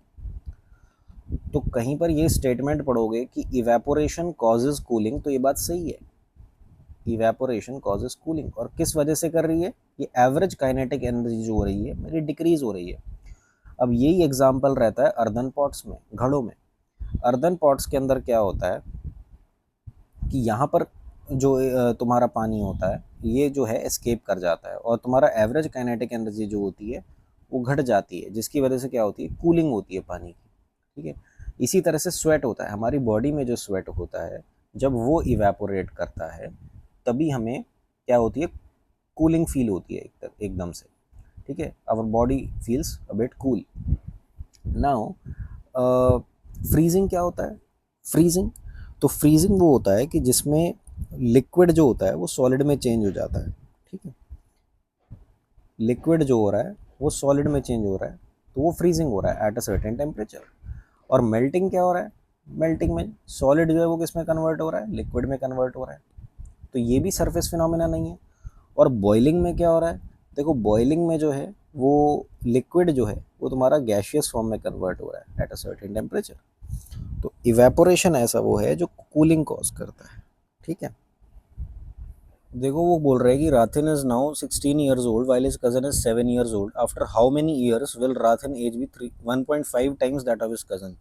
[SPEAKER 1] तो कहीं पर ये स्टेटमेंट पढ़ोगे कि इवेपोरेशन कॉजेज कूलिंग, तो ये बात सही है, इवेपोरेशन कॉजेज कूलिंग। और किस वजह से कर रही है, ये एवरेज काइनेटिक एनर्जी जो हो रही है मेरी डिक्रीज हो रही है। अब यही एग्जाम्पल रहता है अर्दन पॉट्स में, घड़ों में। अर्दन पॉट्स के अंदर क्या होता है कि यहाँ पर जो तुम्हारा पानी होता है ये जो है एस्केप कर जाता है, और तुम्हारा एवरेज काइनेटिक एनर्जी जो होती है वो घट जाती है, जिसकी वजह से क्या होती है, कूलिंग होती है पानी की, ठीक है। इसी तरह से स्वेट होता है, हमारी बॉडी में जो स्वेट होता है जब वो इवेपोरेट करता है तभी हमें क्या होती है, कूलिंग फील होती है एकदम से, ठीक है, our body feels a bit cool. Now freezing क्या होता है, फ्रीजिंग, तो फ्रीजिंग वो होता है कि जिसमें लिक्विड जो होता है वो सॉलिड में चेंज हो जाता है, ठीक है, लिक्विड जो हो रहा है वो सॉलिड में चेंज हो रहा है, तो वो फ्रीजिंग हो रहा है एट अ सर्टेन टेम्परेचर। और मेल्टिंग क्या हो रहा है, मेल्टिंग में सॉलिड जो है वो किस में कन्वर्ट हो रहा है, लिक्विड में कन्वर्ट हो रहा है, तो ये भी सरफेस फिनोमेना नहीं है। और बॉइलिंग में क्या हो रहा है, देखो बॉइलिंग में जो है वो लिक्विड जो है वो तुम्हारा गैशियस फॉर्म में कन्वर्ट हो रहा है एट अ सर्टेन टेम्परेचर। तो इवेपोरेशन ऐसा वो है जो कूलिंग कॉज करता है, ठीक है। देखो वो बोल रहे हैं कि Rathin is now 16 years old while his cousin is 7 years old, after how many years will Rathin age be 1.5 times that of his cousin.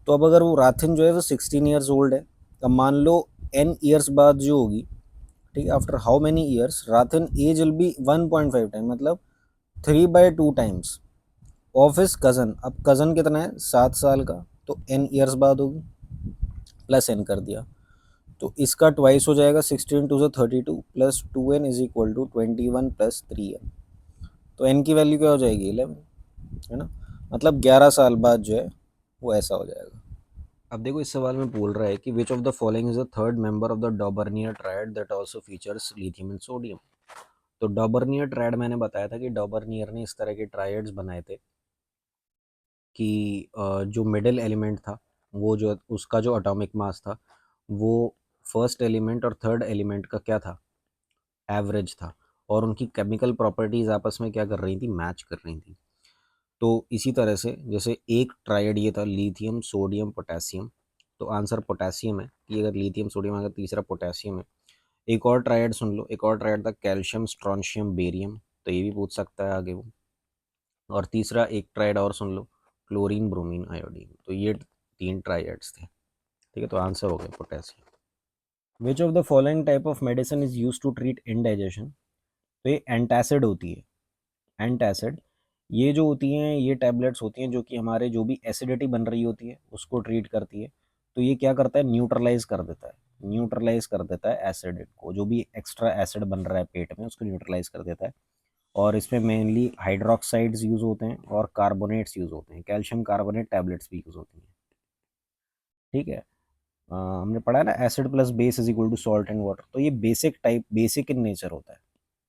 [SPEAKER 1] तो अब अगर वो राथिन जो है वो 16 ईयर्स ओल्ड है, अब मान लो n ईयर्स बाद जो होगी, ठीक है, after how many years Rathin age will be 1.5 time, मतलब 3/2 टाइम्स ऑफ हिज कज़न। अब कज़न कितना है, 7 साल का, तो n ईयर्स बाद होगी, प्लस n कर दिया, तो इसका ट्वाइस हो जाएगा, 16 2 32 plus 2n is equal to 21 plus 3n। तो n की वैल्यू क्या हो जाएगी, 11, है ना, मतलब 11 साल बाद जो है वो ऐसा हो जाएगा। अब देखो इस सवाल में बोल रहा है कि which of the following is the third member of the डॉबर्नियर triad that also features lithium and sodium. तो डॉबर्नियर ट्रायड मैंने बताया था कि डॉबर्नियर ने इस तरह के ट्रायड्स बनाए थे कि जो मिडिल एलिमेंट था वो जो उसका जो एटॉमिक मास था वो फर्स्ट एलिमेंट और थर्ड एलिमेंट का क्या था, एवरेज था, और उनकी केमिकल प्रॉपर्टीज आपस में क्या कर रही थी, मैच कर रही थी। तो इसी तरह से जैसे एक ट्राइड ये था लिथियम सोडियम पोटेशियम, तो आंसर पोटेशियम है कि अगर लिथियम सोडियम अगर तीसरा पोटेशियम है। एक और ट्राइड सुन लो, एक और ट्राइड था कैल्शियम स्ट्रोंशियम बेरियम, तो ये भी पूछ सकता है आगे वो। और तीसरा एक ट्राइड और सुन लो, क्लोरीन ब्रोमीन आयोडीन, तो ये तीन ट्राइड्स थे। ठीक है, तो आंसर हो गया potassium. Which of the following type of medicine is use to treat indigestion, तो ये एंटासिड होती है। एंटासिड ये जो होती हैं ये टैबलेट्स होती हैं जो कि हमारे जो भी एसिडिटी बन रही होती है उसको ट्रीट करती है। तो ये क्या करता है, न्यूट्रलाइज कर देता है, न्यूट्रलाइज कर देता है एसिड को, जो भी एक्स्ट्रा एसिड बन रहा है पेट में उसको न्यूट्रलाइज कर देता है। और इसमें मेनली हाइड्रोक्साइड्स यूज़ होते हैं और कार्बोनेट्स यूज़ होते हैं, कैल्शियम कार्बोनेट टैबलेट्स भी यूज़ होती हैं। ठीक है, हमने पढ़ा है ना acid plus base is equal to salt and water, तो ये basic type, basic in nature होता है,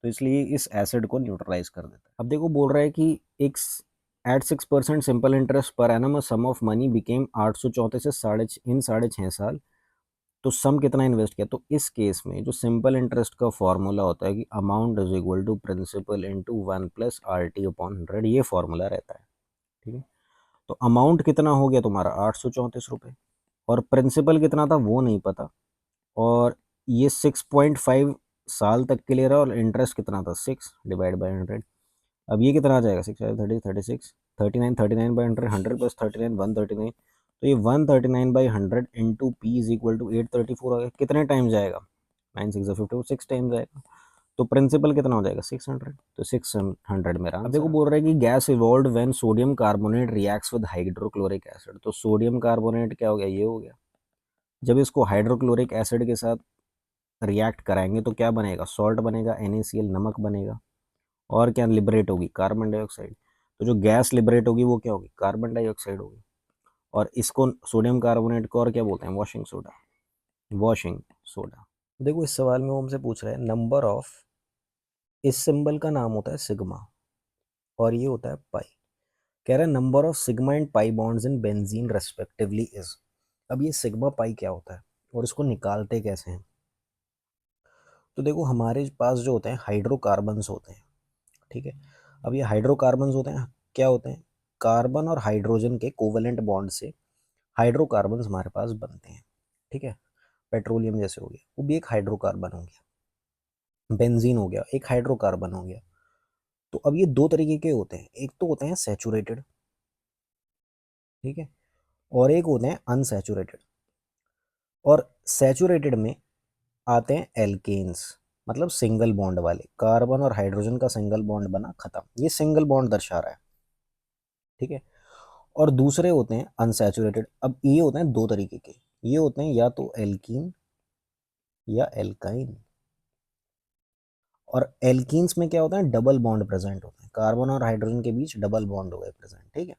[SPEAKER 1] तो इसलिए इस एसिड को न्यूट्रलाइज कर देता है। अब देखो बोल रहा है कि एक एट 6% सिंपल इंटरेस्ट पर an sum of money became 834 से साढ़े छः साल, तो सम कितना इन्वेस्ट किया। तो इस केस में जो सिंपल इंटरेस्ट का फॉर्मूला होता है कि amount is equal to principal into 1 + RT/100, ये फॉर्मूला रहता है। ठीक है, तो अमाउंट कितना हो गया तुम्हारा 834 रुपये, और प्रिंसिपल कितना था वो नहीं पता, और ये 6.5 साल तक के लिए रहा, और इंटरेस्ट कितना था 6/100। अब ये कितना आ जाएगा 6 5 30 36 39 39/100 100 + 139 139, तो ये 139/100 into P is equal to 834 आ गया। कितने टाइम जाएगा, 9 6 50, 6 टाइम जाएगा। तो प्रिंसिपल कितना हो जाएगा 600, तो 600 मेरा आंसर। देखो बोल रहा है कि gas evolve when sodium carbonate reacts with hydrochloric acid, तो सोडियम कार्बोनेट क्या हो गया, ये हो गया। जब इसको हाइड्रोक्लोरिक एसिड के साथ रिएक्ट कराएंगे तो क्या बनेगा, सॉल्ट बनेगा, NaCl नमक बनेगा, और क्या लिबरेट होगी, कार्बन डाइऑक्साइड। तो जो गैस लिबरेट होगी वो क्या होगी, कार्बन डाइऑक्साइड होगी। और इसको सोडियम कार्बोनेट को और क्या बोलते हैं, वॉशिंग सोडा, वॉशिंग सोडा। देखो इस सवाल में वो हमसे पूछ रहा है नंबर ऑफ, इस सिंबल का नाम होता है सिग्मा और ये होता है पाई। कह रहा है number of sigma and pi bonds in benzene respectively is. अब ये सिग्मा पाई क्या होता है और इसको निकालते कैसे हैं। तो देखो हमारे पास जो होते हैं हाइड्रोकार्बन्स होते हैं, ठीक है। अब ये हाइड्रोकार्बन्स होते हैं, क्या होते हैं, कार्बन और हाइड्रोजन के कोवेलेंट बॉन्ड से हाइड्रोकार्बन्स हमारे पास बनते हैं। ठीक है, पेट्रोलियम जैसे हो गया वो भी एक हाइड्रोकार्बन हो गया, बेंजीन हो गया एक हाइड्रोकार्बन हो गया। तो अब ये दो तरीके के होते हैं, एक तो होते हैं सैचुरेटेड, ठीक है, और एक होते हैं अनसैचुरेटेड। और सैचुरेटेड में आते हैं एल्केन्स, मतलब सिंगल बॉन्ड वाले, कार्बन और हाइड्रोजन का सिंगल बॉन्ड बना खत्म, ये सिंगल बॉन्ड दर्शा रहा है। ठीक है, और दूसरे होते हैं अनसैचुरेटेड। अब ये होते हैं दो तरीके के, ये होते हैं या तो एल्कीन या एल्काइन। और एल्कीन्स में क्या होता है, डबल बॉन्ड प्रेजेंट होता है, कार्बन और हाइड्रोजन के बीच डबल बॉन्ड हो गए प्रेजेंट। ठीक है,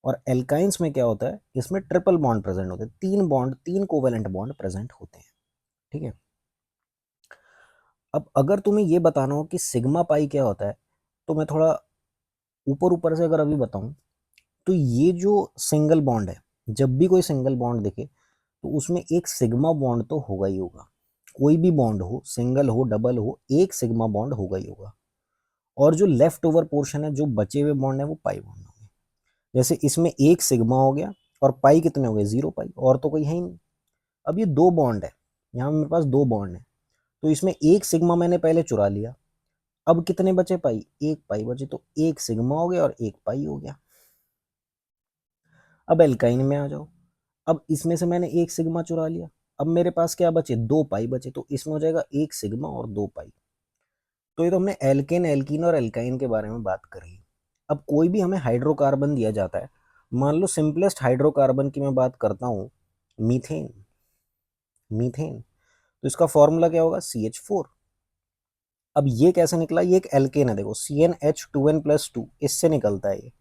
[SPEAKER 1] और एल्काइंस में क्या होता है, इसमें ट्रिपल बॉन्ड प्रेजेंट होते हैं, तीन बॉन्ड, तीन कोवेलेंट बॉन्ड प्रेजेंट होते हैं। ठीक है, अब अगर तुम्हें ये बताना हो कि सिग्मा पाई क्या होता है, तो मैं थोड़ा ऊपर ऊपर से अगर अभी बताऊं, तो ये जो सिंगल बॉन्ड है, जब भी कोई सिंगल बॉन्ड दिखे तो उसमें एक सिग्मा बॉन्ड तो होगा ही होगा। कोई भी बॉन्ड हो, सिंगल हो डबल हो, एक सिग्मा बॉन्ड होगा ही होगा। और जो लेफ्ट ओवर पोर्शन है, जो बचे हुए बॉन्ड है, वो पाई बॉन्ड होंगे। जैसे इसमें एक सिग्मा हो गया और पाई कितने हो गए, 0 पाई, और तो कोई है ही नहीं। अब ये दो बॉन्ड है, यहाँ मेरे पास दो बॉन्ड है, तो इसमें एक सिग्मा मैंने पहले चुरा लिया, अब कितने बचे पाई, एक पाई बचे, तो एक सिग्मा हो गया और एक पाई हो गया। अब एल्काइन में आ जाओ, अब इसमें से मैंने एक सिग्मा चुरा लिया, अब मेरे पास क्या बचे, दो पाई बचे, तो इसमें हो जाएगा एक सिग्मा और दो पाई। तो ये तो हमने एल्केन एल्कीन और एल्काइन के बारे में बात करी। अब कोई भी हमें हाइड्रोकार्बन दिया जाता है, मान लो सिंपलेस्ट हाइड्रोकार्बन की मैं बात करता हूँ, मीथेन, मीथेन, तो इसका फॉर्मूला क्या होगा, CH4। अब ये कैसे निकला, ये एक एल्केन है, देखो CnH2n+2 इससे निकलता है ये।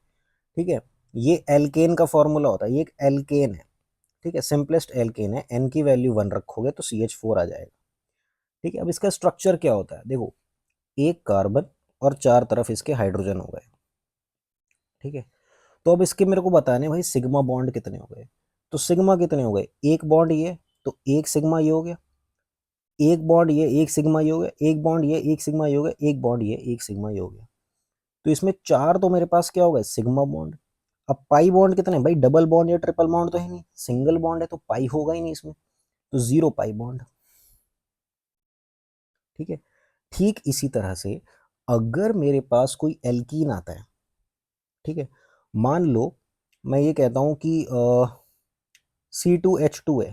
[SPEAKER 1] ठीक है, ये एल्केन का फॉर्मूला होता है, ये एक एल्केन है। ठीक है, सिंपलेस्ट एल्केन है, N की वैल्यू 1 रखोगे तो CH4 आ जाएगा। ठीक है, अब इसका स्ट्रक्चर क्या होता है, देखो एक कार्बन और चार तरफ इसके हाइड्रोजन हो गए। ठीक है, तो अब इसके मेरे को बताने भाई सिग्मा बॉन्ड कितने हो गए। तो सिग्मा कितने हो गए, एक बॉन्ड ये, तो एक सिग्मा ये हो गया, एक बॉन्ड ये, एक सिग्मा ये हो गया, एक बॉन्ड ये, एक सिग्मा ये हो गया, एक बॉन्ड ये, एक सिग्मा ये हो गया। तो इसमें चार तो मेरे पास क्या हो गए, सिग्मा बॉन्ड। अब पाई बॉन्ड कितने हैं भाई, डबल बॉन्ड या ट्रिपल बॉन्ड तो है नहीं, सिंगल बॉन्ड है, तो पाई होगा ही नहीं इसमें, तो जीरो पाई बॉन्ड। ठीक है। ठीक इसी तरह से अगर मेरे पास कोई एल्कीन आता है, ठीक है, मान लो मैं ये कहता हूं कि C2H2 है,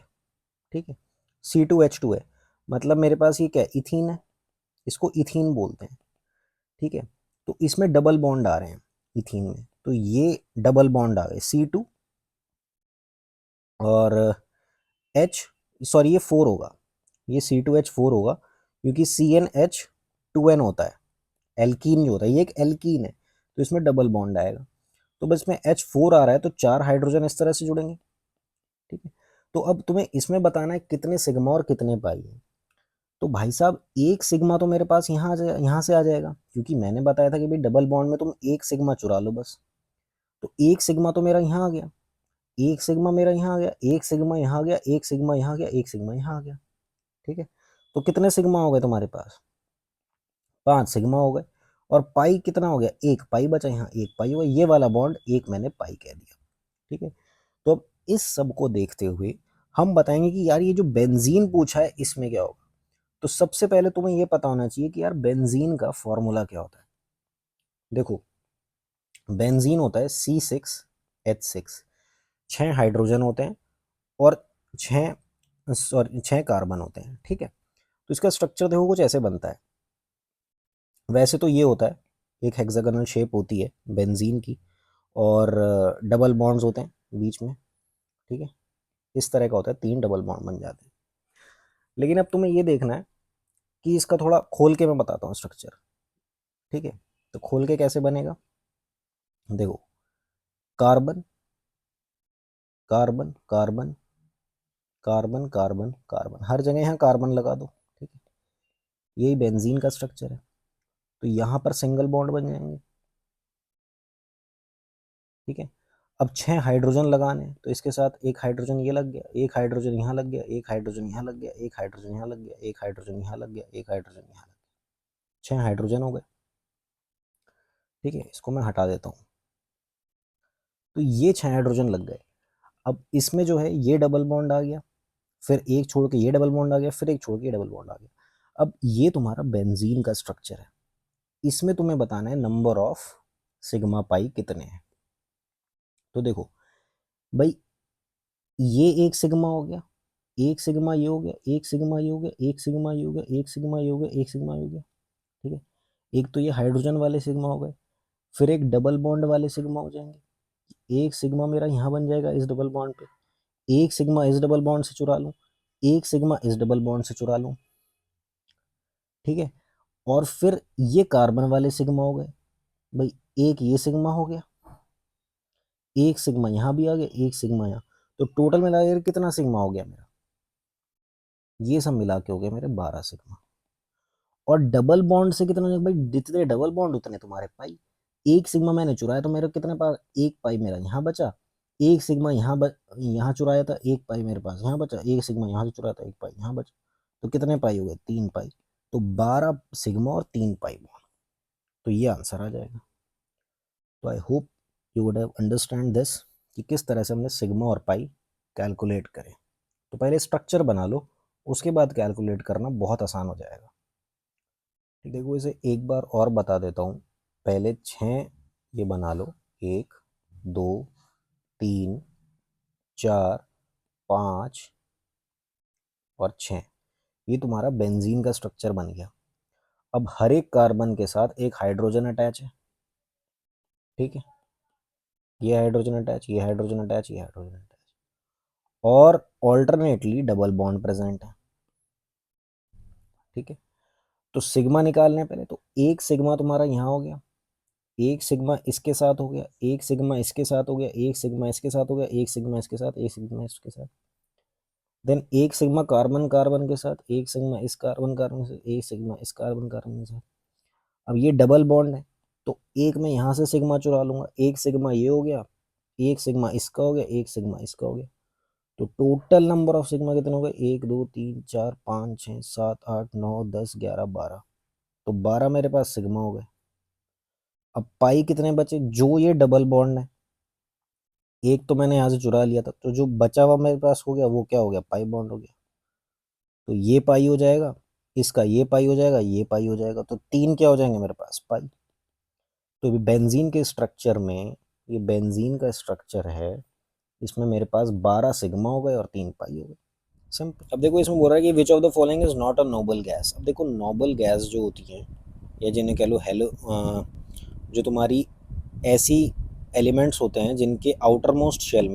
[SPEAKER 1] ठीक है, C2H2 है, मतलब मेरे पास ये क्या है, इथीन है, इसको इथीन बोलते हैं, ठीक है। तो इसमें डबल बॉन्ड आ रहे हैं इथीन में, तो ये डबल बॉन्ड आ गए C2 और H, सॉरी ये 4 होगा, ये C2H4 होगा, क्योंकि CnH2n होता है, एल्कीन जो होता है, ये एक एल्कीन है, तो इसमें डबल बॉन्ड आएगा। तो बस में H4 आ रहा है, तो चार हाइड्रोजन इस तरह से जुड़ेंगे, ठीक है। तो अब तुम्हें इसमें बताना है कितने सिग्मा और कितने पाई है। तो भाई साहब एक सिग्मा तो मेरे पास यहाँ आ जाए, यहाँ से आ जाएगा, क्योंकि मैंने बताया था कि भाई डबल बॉन्ड में तुम एक सिग्मा चुरा लो बस। तो एक सिग्मा तो मेरा यहाँ आ गया, एक सिग्मा मेरा यहाँ आ गया, एक सिग्मा यहाँ आ गया, एक सिग्मा यहाँ आ गया, एक सिग्मा यहाँ आ गया, ठीक है। तो कितने सिग्मा हो गए तुम्हारे पास, पांच सिग्मा हो गए। और पाई कितना हो गया, एक पाई बचा, यहाँ एक पाई हुआ, ये वाला बॉन्ड एक मैंने पाई कह दिया, ठीक है। तो अब इस सब को देखते हुए हम बताएंगे कि यार ये जो बेंजीन पूछा है इसमें क्या होगा। तो सबसे पहले तुम्हें ये पता होना चाहिए कि यार बेंजीन का फॉर्मूला क्या होता है। देखो बेंजीन होता है C6H6, छह हाइड्रोजन होते हैं और छह, सॉरी छह कार्बन होते हैं, ठीक है। तो इसका स्ट्रक्चर देखो कुछ ऐसे बनता है, वैसे तो ये होता है, एक हेक्सागोनल शेप होती है बेंजीन की, और डबल बॉन्ड्स होते हैं बीच में, ठीक है, इस तरह का होता है, तीन डबल बॉन्ड बन जाते हैं। लेकिन अब तुम्हें ये देखना है कि इसका थोड़ा खोल के मैं बताता हूँ स्ट्रक्चर, ठीक है। तो खोल के कैसे बनेगा, देखो carbon carbon carbon carbon carbon carbon, हर जगह यहाँ कार्बन लगा दो, ठीक है, यही बेंजीन का स्ट्रक्चर है। तो यहाँ पर सिंगल बॉन्ड बन जाएंगे, ठीक है। अब छह हाइड्रोजन लगाने हैं, तो इसके साथ एक हाइड्रोजन ये लग गया, एक हाइड्रोजन यहाँ लग गया, एक हाइड्रोजन यहाँ लग गया, एक हाइड्रोजन यहाँ लग गया, एक हाइड्रोजन यहाँ लग गया, एक हाइड्रोजन यहाँ लग गया, छह हाइड्रोजन हो गए, ठीक है। इसको मैं हटा देता हूँ, तो ये छह हाइड्रोजन लग गए। अब इसमें जो है ये डबल बॉन्ड आ गया, फिर एक छोड़ के ये डबल बॉन्ड आ गया, फिर एक छोड़ के ये डबल बॉन्ड आ गया। अब ये तुम्हारा बेंजीन का स्ट्रक्चर है, इसमें तुम्हें बताना है नंबर ऑफ सिग्मा पाई कितने हैं। तो देखो भाई ये एक सिग्मा हो गया, एक सिग्मा ये हो गया, एक सिग्मा ये हो गया, एक सिग्मा ये हो गया, एक सिग्मा ये हो गया, एक सिग्मा ये हो गया, ठीक है। एक तो ये हाइड्रोजन वाले सिग्मा हो गए, फिर एक डबल बॉन्ड वाले सिग्मा हो जाएंगे, एक सिग्मा मेरा यहाँ बन जाएगा इस डबल बॉन्ड पे, एक सिग्मा इस डबल बॉन्ड से चुरा लूँ, एक सिग्मा इस डबल बॉन्ड से चुरा लूँ, ठीक है। और फिर ये कार्बन वाले सिग्मा हो गए, भाई एक ये सिग्मा हो गया, एक सिग्मा यहाँ भी आ गया, एक सिग्मा यहाँ, तो टोटल मिला के कितना सिग्मा हो गया मेरा, ये सब मिला के हो गया मेरे 12 सिग्मा। और डबल बॉन्ड से कितना हो जाएगा भाई, जितने डबल बॉन्ड उतने तुम्हारे पाई, एक सिग्मा मैंने चुराया तो मेरे कितने पास, एक पाई मेरा यहाँ बचा, एक सिग्मा यहाँ चुराया था, एक पाई मेरे पास यहाँ बचा, एक सिग्मा यहाँ से चुराया था, एक पाई यहाँ बचा, तो कितने पाई हो गए, तीन पाई। तो 12 सिग्मा और तीन पाई बॉन्ड, तो ये आंसर आ जाएगा। तो I hope you would have understand this कि किस तरह से हमने सिग्मा और पाई कैलकुलेट करें। तो पहले स्ट्रक्चर बना लो, उसके बाद कैलकुलेट करना बहुत आसान हो जाएगा। देखो इसे एक बार और बता देता हूँ, पहले छः ये बना लो, एक दो तीन चार पाँच और छः, ये तुम्हारा बेंजीन का स्ट्रक्चर बन गया। अब हर एक कार्बन के साथ एक हाइड्रोजन अटैच है, ठीक है, ये हाइड्रोजन अटैच, ये हाइड्रोजन अटैच, ये हाइड्रोजन अटैच, और ऑल्टरनेटली डबल बॉन्ड प्रेजेंट है, ठीक है। तो सिग्मा निकालने हैं पहले, तो एक सिग्मा तुम्हारा यहाँ हो गया, एक सिग्मा इसके साथ हो गया, एक सिग्मा इसके साथ हो गया, एक सिग्मा इसके साथ हो गया, एक सिग्मा इसके साथ, एक सिग्मा इसके साथ, देन एक सिग्मा कार्बन कार्बन के साथ, एक सिग्मा इस कार्बन कार्बन से, एक सिग्मा इस कार्बन कार्बन के साथ। अब ये डबल बॉन्ड है, तो एक मैं यहाँ से सिग्मा चुरा लूंगा, एक सिग्मा ये हो गया, एक सिग्मा इसका हो गया, एक सिग्मा इसका हो गया, तो टोटल नंबर ऑफ सिग्मा कितने हो गए, 1 2 3 4 5 6 7 8 9 10 11 12। तो 12 मेरे पास सिग्मा हो गए। अब पाई कितने बचे, जो ये डबल बॉन्ड है, एक तो मैंने यहाँ से चुरा लिया था, तो जो बचा हुआ मेरे पास हो गया वो क्या हो गया, पाई बॉन्ड हो गया। तो ये पाई हो जाएगा, इसका ये पाई हो जाएगा, ये पाई हो जाएगा, तो तीन क्या हो जाएंगे मेरे पास, पाई। तो अभी बेंजीन के स्ट्रक्चर में, ये बेंजीन का स्ट्रक्चर है, इसमें मेरे पास 12 सिग्मा हो गए और 3 पाई हो गए। सिंपल। अब देखो इसमें बोल रहा है कि which of the following is not a noble gas. अब देखो नोबल गैस जो होती हैं, या जिन्हें कह लो हेलो, जो तुम्हारी ऐसी एलिमेंट्स होते हैं जिनके आउटर मोस्ट शेल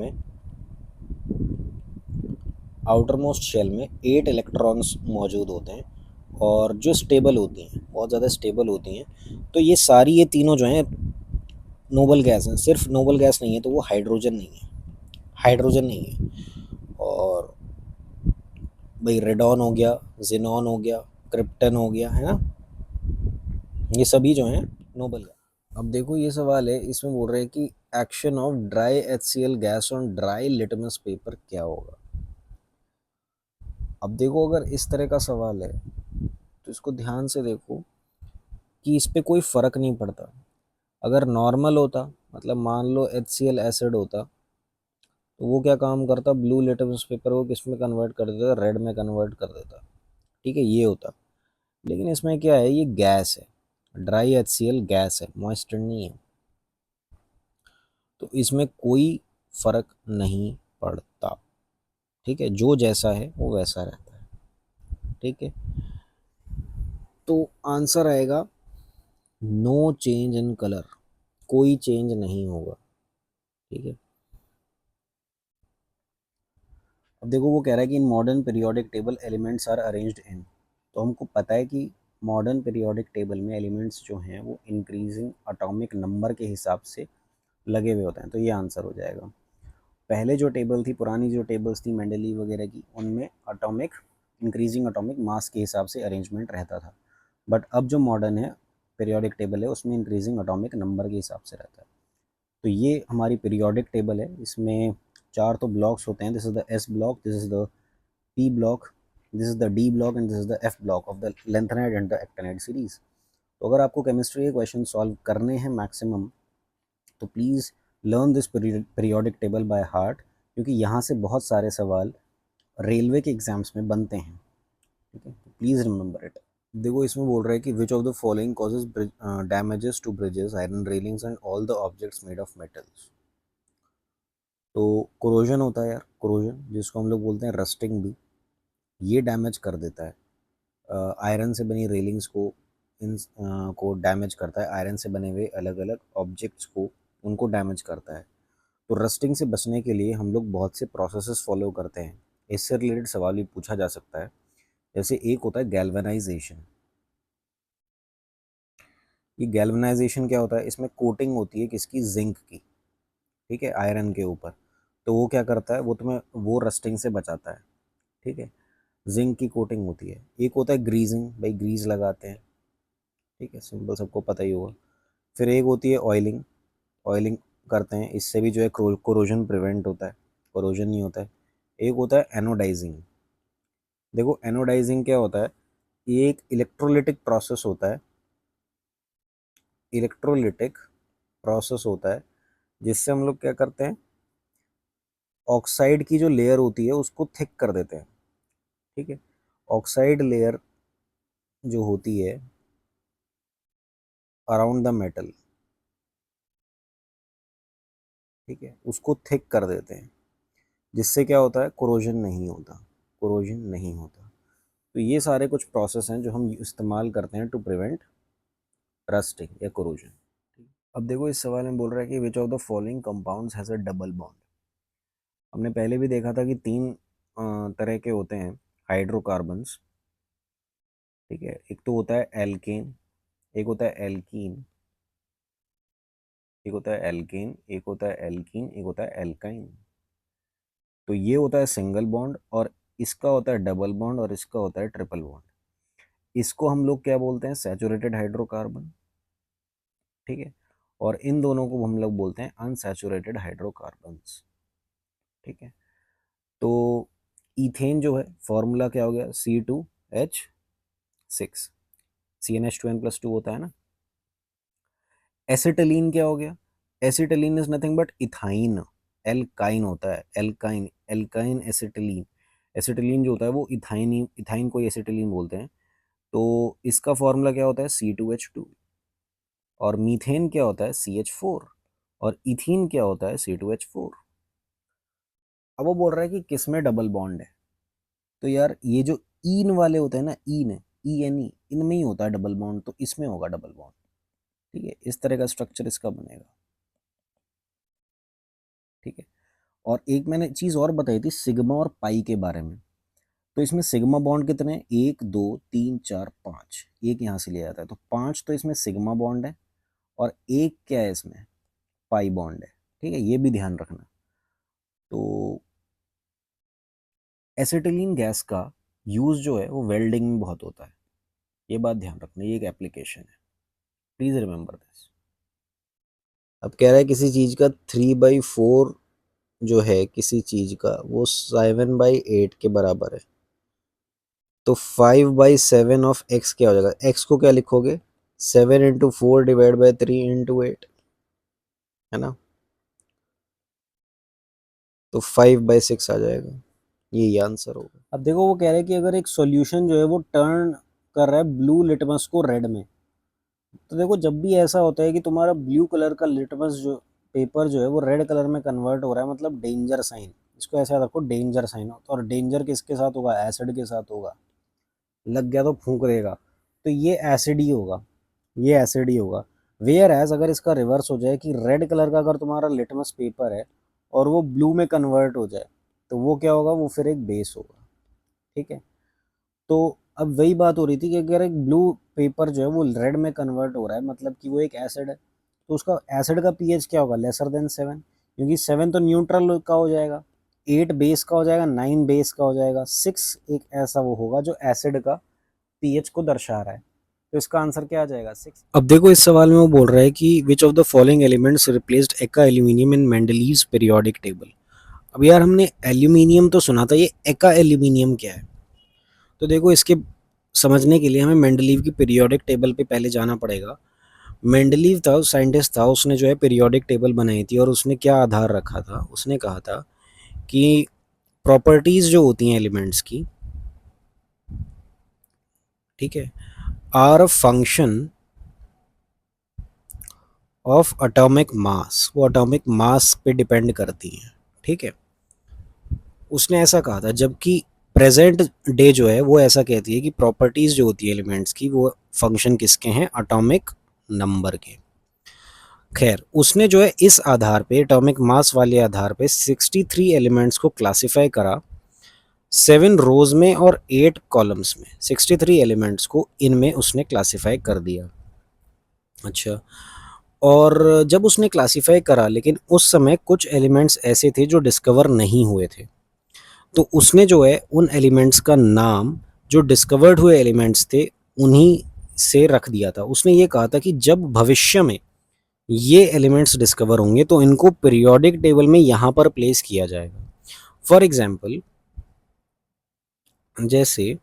[SPEAKER 1] में 8 इलेक्ट्रॉन्स मौजूद होते हैं, और जो स्टेबल होती हैं, बहुत ज़्यादा स्टेबल होती हैं, तो ये सारी, ये तीनों जो हैं नोबल गैस हैं। सिर्फ नोबल गैस नहीं है तो वो हाइड्रोजन नहीं है, हाइड्रोजन नहीं है। और भाई रेडॉन हो गया, जिनॉन हो गया, क्रिप्टन हो गया, है ना, ये सभी जो हैं नोबल गैस। अब देखो ये सवाल है, इसमें बोल रहे हैं कि action of dry HCl gas on dry litmus paper क्या होगा। अब देखो अगर इस तरह का सवाल है तो इसको ध्यान से देखो कि इस पे कोई फ़र्क नहीं पड़ता। अगर नॉर्मल होता, मतलब मान लो HCl एसिड होता, तो वो क्या काम करता, ब्लू लिटमस पेपर को किस में कन्वर्ट कर देता, रेड में कन्वर्ट कर देता। ठीक है, ये होता। लेकिन इसमें क्या है, ये गैस है, ड्राई HCl गैस है, मॉइस्चर नहीं है, तो इसमें कोई फर्क नहीं पड़ता। ठीक है, जो जैसा है वो वैसा रहता है। ठीक है, तो आंसर आएगा नो चेंज इन कलर, कोई चेंज नहीं होगा। ठीक है। अब देखो वो कह रहा है कि in modern periodic table elements are arranged in, तो हमको पता है कि मॉडर्न पीरियोडिक टेबल में एलिमेंट्स जो हैं वो इंक्रीजिंग एटॉमिक नंबर के हिसाब से लगे हुए होते हैं, तो ये आंसर हो जाएगा। पहले जो टेबल थी, पुरानी जो टेबल्स थी मेंडली वगैरह की, उनमें एटॉमिक, इंक्रीजिंग एटॉमिक मास के हिसाब से अरेंजमेंट रहता था। बट अब जो मॉडर्न है पीरियोडिक टेबल है, उसमें इंक्रीजिंग एटॉमिक नंबर के हिसाब से रहता है। तो ये हमारी पीरियोडिक टेबल है, इसमें 4 तो ब्लॉक्स होते हैं, this is the S block, this is the P block, this is the D block and this is the F block of the lanthanide and the actinide series. तो अगर आपको chemistry के question solve करने हैं maximum, तो please learn this periodic table by heart, क्योंकि यहाँ से बहुत सारे सवाल रेलवे के एग्जाम्स में बनते हैं। ठीक है, प्लीज़ रिमेंबर इट। देखो इसमें बोल रहा है कि which of the following causes damages to bridges, iron railings and all the objects made of metals. तो कोरोजन होता है यार, कोरोजन जिसको हम लोग बोलते हैं रस्टिंग भी, ये डैमेज कर देता है। आयरन से बनी रेलिंग्स को, इन को डैमेज करता है, आयरन से बने हुए अलग अलग ऑब्जेक्ट्स को, उनको डैमेज करता है। तो रस्टिंग से बचने के लिए हम लोग बहुत से प्रोसेसेस फॉलो करते हैं। इससे रिलेटेड सवाल भी पूछा जा सकता है। जैसे एक होता है गैल्वेनाइजेशन। ये गैल्वेनाइजेशन क्या होता है, इसमें कोटिंग होती है किसकी, जिंक की। ठीक है, आयरन के ऊपर। तो वो क्या करता है, वो तुम्हें वो रस्टिंग से बचाता है। ठीक है, जिंक की कोटिंग होती है। एक होता है ग्रीजिंग, भाई ग्रीज लगाते हैं। ठीक है, सिंपल, सबको पता ही होगा। फिर एक होती है ऑयलिंग, ऑयलिंग करते हैं, इससे भी जो है कोरोजन प्रिवेंट होता है, कोरोजन नहीं होता है। एक होता है एनोडाइजिंग। देखो एनोडाइजिंग क्या होता है, ये एक इलेक्ट्रोलिटिक प्रोसेस होता है, इलेक्ट्रोलिटिक प्रोसेस होता है, जिससे हम लोग क्या करते हैं, ऑक्साइड की जो लेयर होती है उसको थिक कर देते हैं। ठीक है, ऑक्साइड लेयर जो होती है अराउंड द मेटल, ठीक है, उसको थिक कर देते हैं, जिससे क्या होता है, कोरोजन नहीं होता, कोरोजन नहीं होता। तो ये सारे कुछ प्रोसेस हैं जो हम इस्तेमाल करते हैं टू प्रिवेंट रस्टिंग या कोरोजन। अब देखो इस सवाल में बोल रहा है कि which of the following compounds has a double bond. हमने पहले भी देखा था कि 3 तरह के होते हैं हाइड्रोकार्बन्स। ठीक है, एक तो होता है एल्केन, एक होता है एल्कीन, एक होता है एल्केन, एक होता है एल्कीन, एक होता है एल्काइन। तो ये होता है सिंगल बॉन्ड, और इसका होता है डबल बॉन्ड, और इसका होता है ट्रिपल बॉन्ड। इसको हम लोग क्या बोलते हैं, सैचुरेटेड हाइड्रोकार्बन। ठीक है, और इन दोनों को हम लोग बोलते हैं अनसैचुरेटेड हाइड्रोकार्बन्स। ठीक है, तो इथेन जो है फॉर्मूला क्या हो गया, C2H6, CnH2n+2 होता है ना। एसिटिलीन क्या हो गया, acetylene is nothing but ethyne, alkyne होता है, एल्काइन, एल्काइन एसिटिलीन। एसिटिलीन जो होता है वो इथाइन, इथाइन को एसिटिलीन बोलते हैं। तो इसका फॉर्मूला क्या होता है, C2H2। और मीथेन क्या होता है, CH4। और इथीन क्या होता है, C2H4। अब वो बोल रहा है कि किस में डबल बॉन्ड है। तो यार ये जो ईन वाले होते हैं ना, ईन, ENE, इनमें ही होता है डबल बॉन्ड, तो इसमें होगा डबल बॉन्ड। ठीक है, इस तरह का स्ट्रक्चर इसका बनेगा। ठीक है, और एक मैंने चीज़ और बताई थी सिग्मा और पाई के बारे में। तो इसमें सिग्मा बॉन्ड कितने हैं, 1 2 3 4 5, एक यहाँ से लिया जाता है, तो 5 तो इसमें सिग्मा बॉन्ड है, और एक क्या है इसमें, पाई बॉन्ड है। ठीक है, ये भी ध्यान रखना। तो एसिटिलीन गैस का यूज़ जो है वो वेल्डिंग में बहुत होता है, ये बात ध्यान रखना, ये एक एप्लीकेशन है, प्लीज़ रिमेंबर दिस। अब कह रहा है किसी चीज़ का 3/4 जो है किसी चीज़ का वो 7/8 के बराबर है। तो 5/7 ऑफ x क्या हो जाएगा, x को क्या लिखोगे, 7 × 4 / 3 × 8, है ना। तो 5/6 आ जाएगा, ये आंसर होगा। अब देखो वो कह रहा है कि अगर एक सॉल्यूशन जो है वो टर्न कर रहा है ब्लू लिटमस को रेड में, तो देखो जब भी ऐसा होता है कि तुम्हारा ब्लू कलर का लिटमस जो पेपर जो है वो रेड कलर में कन्वर्ट हो रहा है, मतलब डेंजर साइन, इसको ऐसे याद रखो, डेंजर साइन। और डेंजर किसके साथ होगा, एसिड के साथ होगा, लग गया तो फूंक देगा, तो ये एसिड ही होगा, ये एसिड ही होगा। वेयर एज अगर इसका रिवर्स हो जाए कि रेड कलर का अगर तुम्हारा लिटमस पेपर है और वो ब्लू में कन्वर्ट हो जाए, तो वो क्या होगा, वो फिर एक बेस होगा। ठीक है, तो अब वही बात हो रही थी कि अगर एक ब्लू पेपर जो है वो रेड में कन्वर्ट हो रहा है, मतलब कि वो एक एसिड है, तो उसका एसिड का पीएच क्या होगा, लेसर देन 7, क्योंकि 7 तो न्यूट्रल का हो जाएगा, 8 बेस का हो जाएगा, 9 बेस का हो जाएगा, 6 एक ऐसा वो होगा जो एसिड का पीएच को दर्शा रहा है। तो इसका आंसर क्या आ जाएगा, 6। अब देखो इस सवाल में वो बोल रहा है कि which of the following elements replaced एका एल्यूमिनियम इन मेंडलीव्स पीरियोडिक टेबल। अब यार हमने एल्यूमिनियम तो सुना था, ये एका एल्यूमिनियम क्या है। तो देखो इसके समझने के लिए हमें मेंडलीव की पीरियोडिक टेबल पे पहले जाना पड़ेगा। मेंडलीव था, साइंटिस्ट था, उसने जो है पीरियोडिक टेबल बनाई थी, और उसने क्या आधार रखा था, उसने कहा था कि प्रॉपर्टीज जो होती हैं एलिमेंट्स की, ठीक है, are a function of atomic mass, वो एटॉमिक मास पे डिपेंड करती हैं। ठीक है, उसने ऐसा कहा था, जबकि प्रेजेंट डे जो है वो ऐसा कहती है कि प्रॉपर्टीज जो होती है एलिमेंट्स की वो फंक्शन किसके हैं, एटॉमिक नंबर के। खैर उसने जो है इस आधार पे, एटॉमिक मास वाले आधार पे 63 एलिमेंट्स को क्लासिफाई करा, 7 रोज में और 8 कॉलम्स में, 63 एलिमेंट्स को इनमें उसने क्लासिफाई कर दिया। अच्छा, और जब उसने क्लासिफाई करा, लेकिन उस समय कुछ एलिमेंट्स ऐसे थे जो डिस्कवर नहीं हुए थे, तो उसने जो है उन एलिमेंट्स का नाम, जो डिस्कवर्ड हुए एलिमेंट्स थे उन्हीं से रख दिया था। उसने ये कहा था कि जब भविष्य में ये एलिमेंट्स डिस्कवर होंगे तो इनको पीरियोडिक टेबल में यहाँ पर प्लेस किया जाएगा। फॉर एग्जाम्पल, जैसे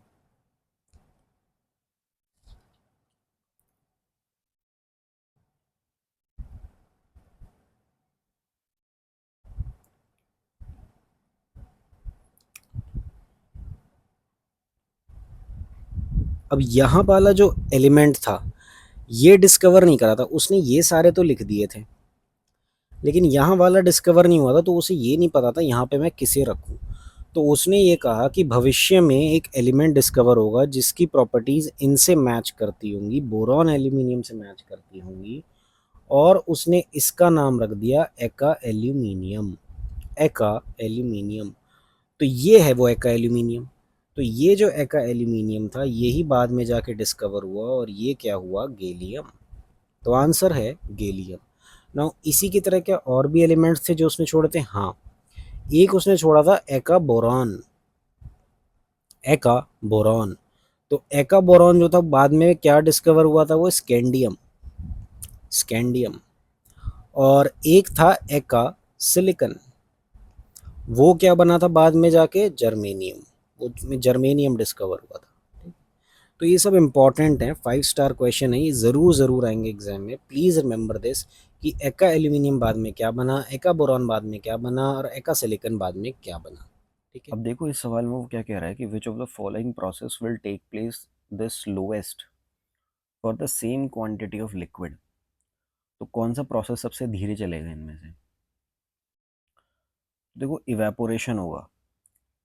[SPEAKER 1] अब यहाँ वाला जो एलिमेंट था ये डिस्कवर नहीं करा था उसने, ये सारे तो लिख दिए थे, लेकिन यहाँ वाला डिस्कवर नहीं हुआ था, तो उसे ये नहीं पता था यहाँ पे मैं किसे रखूँ। तो उसने ये कहा कि भविष्य में एक एलिमेंट डिस्कवर होगा जिसकी प्रॉपर्टीज़ इनसे मैच करती होंगी, बोरॉन एल्यूमिनियम से मैच करती होंगी, और उसने इसका नाम रख दिया एका एल्यूमिनियम, एका एल्यूमिनियम। तो ये है वो एका एल्यूमिनियम। तो ये जो एका एल्यूमिनियम था यही बाद में जाके डिस्कवर हुआ, और ये क्या हुआ, गैलियम। तो आंसर है गैलियम। नाउ इसी की तरह क्या और भी एलिमेंट्स थे जो उसने छोड़े थे, हाँ, एक उसने छोड़ा था एका बोरॉन, एका बोरॉन। तो एका बोरॉन जो था बाद में क्या डिस्कवर हुआ था, वो स्कैंडियम, स्कैंडियम। और एक था एका सिलिकन, वो क्या बना था बाद में जाके? जर्मेनियम। वो जर्मेनियम डिस्कवर हुआ था। तो ये सब इम्पॉर्टेंट हैं, 5 स्टार क्वेश्चन है, ये ज़रूर ज़रूर आएंगे एग्जाम में। प्लीज़ रिमेंबर दिस कि एका एल्यूमिनियम बाद में क्या बना, एका बोरॉन बाद में क्या बना, और एका सिलिकॉन बाद में क्या बना। ठीक है, अब देखो इस सवाल में वो क्या कह रहा है कि which of the following process will take place the slowest for the same quantity of liquid. तो कौन सा प्रोसेस सबसे धीरे चलेगा इनमें से? देखो इवेपोरेशन होगा,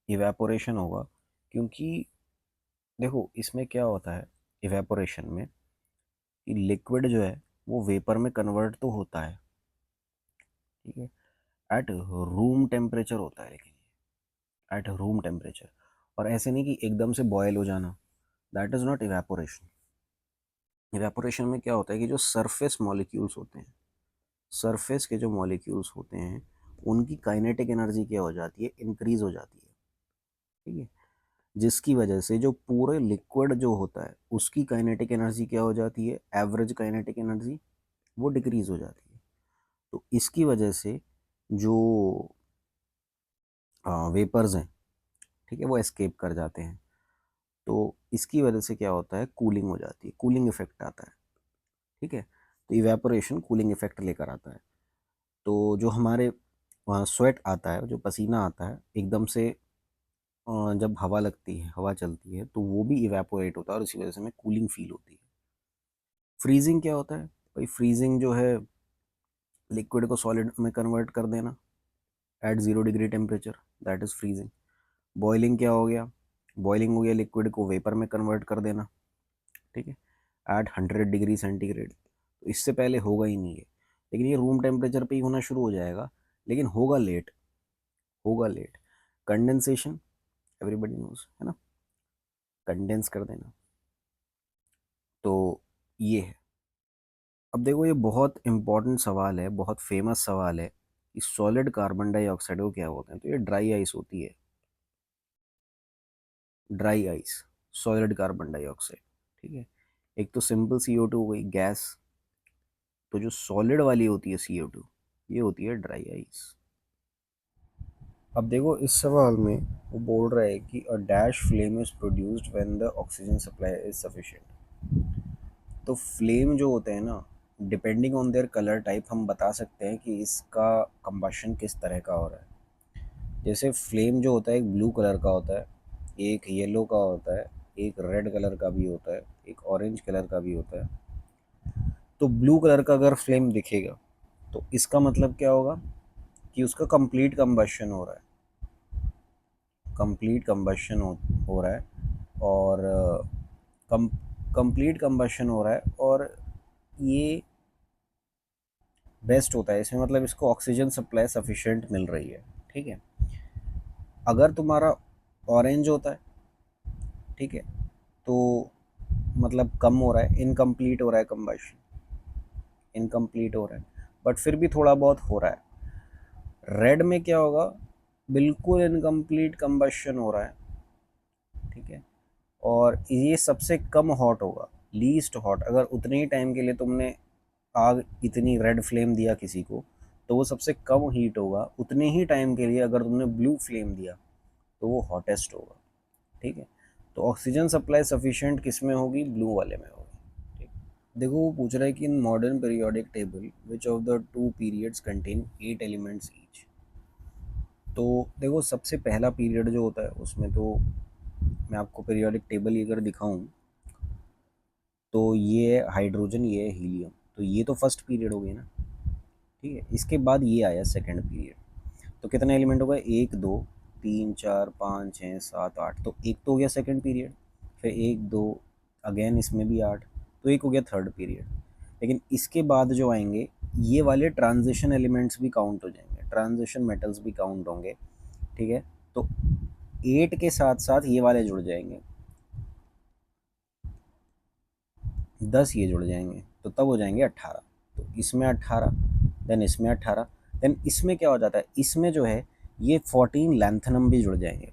[SPEAKER 1] इवेपोरेशन होगा, क्योंकि देखो इसमें क्या होता है इवेपोरेशन में कि लिक्विड जो है वो वेपर में कन्वर्ट तो होता है, ठीक है, एट रूम टेम्परेचर होता है, लेकिन एट रूम टेम्परेचर, और ऐसे नहीं कि एकदम से बॉयल हो जाना, that is not evaporation. Evaporation में क्या होता है कि जो सरफेस मॉलिक्यूल्स होते हैं, सरफेस के जो मॉलिक्यूल्स होते हैं उनकी काइनेटिक एनर्जी क्या हो जाती है, इंक्रीज हो जाती है, ठीक है, जिसकी वजह से जो पूरे लिक्विड जो होता है उसकी काइनेटिक एनर्जी क्या हो जाती है, एवरेज काइनेटिक एनर्जी वो डिक्रीज हो जाती है। तो इसकी वजह से जो वेपर्स हैं, ठीक है, वो एस्केप कर जाते हैं। तो इसकी वजह से क्या होता है, कूलिंग हो जाती है, कूलिंग इफेक्ट आता है, ठीक है। तो इवेपोरेशन कूलिंग इफेक्ट लेकर आता है। तो जो हमारे स्वेट आता है, जो पसीना आता है एकदम से, जब हवा लगती है, हवा चलती है, तो वो भी इवेपोरेट होता है और इसी वजह से हमें कूलिंग फील होती है। फ्रीजिंग क्या होता है भाई? फ्रीजिंग जो है लिक्विड को सॉलिड में कन्वर्ट कर देना at 0 degree temperature, that is freezing. Boiling क्या हो गया? बॉइलिंग हो गया लिक्विड को वेपर में कन्वर्ट कर देना, ठीक है, एट 100 डिग्री सेंटीग्रेड। तो इससे पहले होगा ही नहीं है, लेकिन ये रूम टेम्परेचर पे ही होना शुरू हो जाएगा, लेकिन होगा लेट, होगा लेट। कंडेंसेशन एवरीबडी नोज, है ना, कंडेंस कर देना। तो ये है। अब देखो ये बहुत इंपॉर्टेंट सवाल है, बहुत फेमस सवाल है कि सॉलिड कार्बन डाइऑक्साइड को क्या बोलते हैं? तो ये ड्राई आइस होती है, dry ice, solid carbon dioxide, ठीक है। एक तो सिंपल CO2 हो गई गैस, तो जो सॉलिड वाली होती है CO2, ये होती है ड्राई आइस। अब देखो इस सवाल में वो बोल रहा है कि a dash flame is produced when the oxygen supply is sufficient. तो फ्लेम जो होते हैं ना, depending on their colour type हम बता सकते हैं कि इसका कंबशन किस तरह का हो रहा है। जैसे फ्लेम जो होता है एक ब्लू कलर का होता है, एक येलो का होता है, एक रेड कलर का भी होता है, एक ऑरेंज कलर का भी होता है। तो ब्लू कलर का अगर फ्लेम दिखेगा तो इसका मतलब क्या होगा कि उसका कंप्लीट कंबशन हो रहा है, कंप्लीट कंबशन हो रहा है, और कम कंप्लीट कंबशन हो रहा है, और ये बेस्ट होता है इसमें, मतलब इसको ऑक्सीजन सप्लाई सफिशिएंट मिल रही है, ठीक है। अगर तुम्हारा ऑरेंज होता है, ठीक है, तो मतलब कम हो रहा है, इनकम्प्लीट हो रहा है कंबशन, इनकम्प्लीट हो रहा है, बट फिर भी थोड़ा बहुत हो रहा है। रेड में क्या होगा, बिल्कुल इनकम्प्लीट कंबशन हो रहा है, ठीक है, और ये सबसे कम हॉट होगा, लीस्ट हॉट। अगर उतने ही टाइम के लिए तुमने आग इतनी रेड फ्लेम दिया किसी को, तो वो सबसे कम हीट होगा। उतने ही टाइम के लिए अगर तुमने ब्लू फ्लेम दिया तो वो हॉटेस्ट होगा, ठीक है। तो ऑक्सीजन सप्लाई सफिशिएंट किस में होगी? ब्लू वाले में होगी, ठीक। देखो वो पूछ रहा है कि in modern periodic table which of the two periods contain 8 elements each. तो देखो सबसे पहला पीरियड जो होता है उसमें तो मैं आपको पीरियोडिक टेबल ही अगर दिखाऊं तो ये है हाइड्रोजन, ये है हीलियम, तो ये तो फर्स्ट पीरियड हो गई ना, ठीक है। इसके बाद ये आया सेकंड पीरियड। तो कितने एलिमेंट हो गए? 1 2 3 4 5 6 7 8, तो एक तो हो गया सेकंड पीरियड। फिर 1 2, अगेन इसमें भी 8, तो एक हो गया थर्ड पीरियड। लेकिन इसके बाद जो आएंगे ये वाले ट्रांजिशन एलिमेंट्स भी काउंट हो जाएंगे, ट्रांजिशन मेटल्स भी काउंट होंगे, ठीक है। तो 8 के साथ साथ ये वाले जुड़ जाएंगे, 10 ये जुड़ जाएंगे, तो तब हो जाएंगे 18। तो इसमें 18, देन इसमें 18, देन इसमें क्या हो जाता है, इसमें जो है ये 14 लैंथनम भी जुड़ जाएंगे,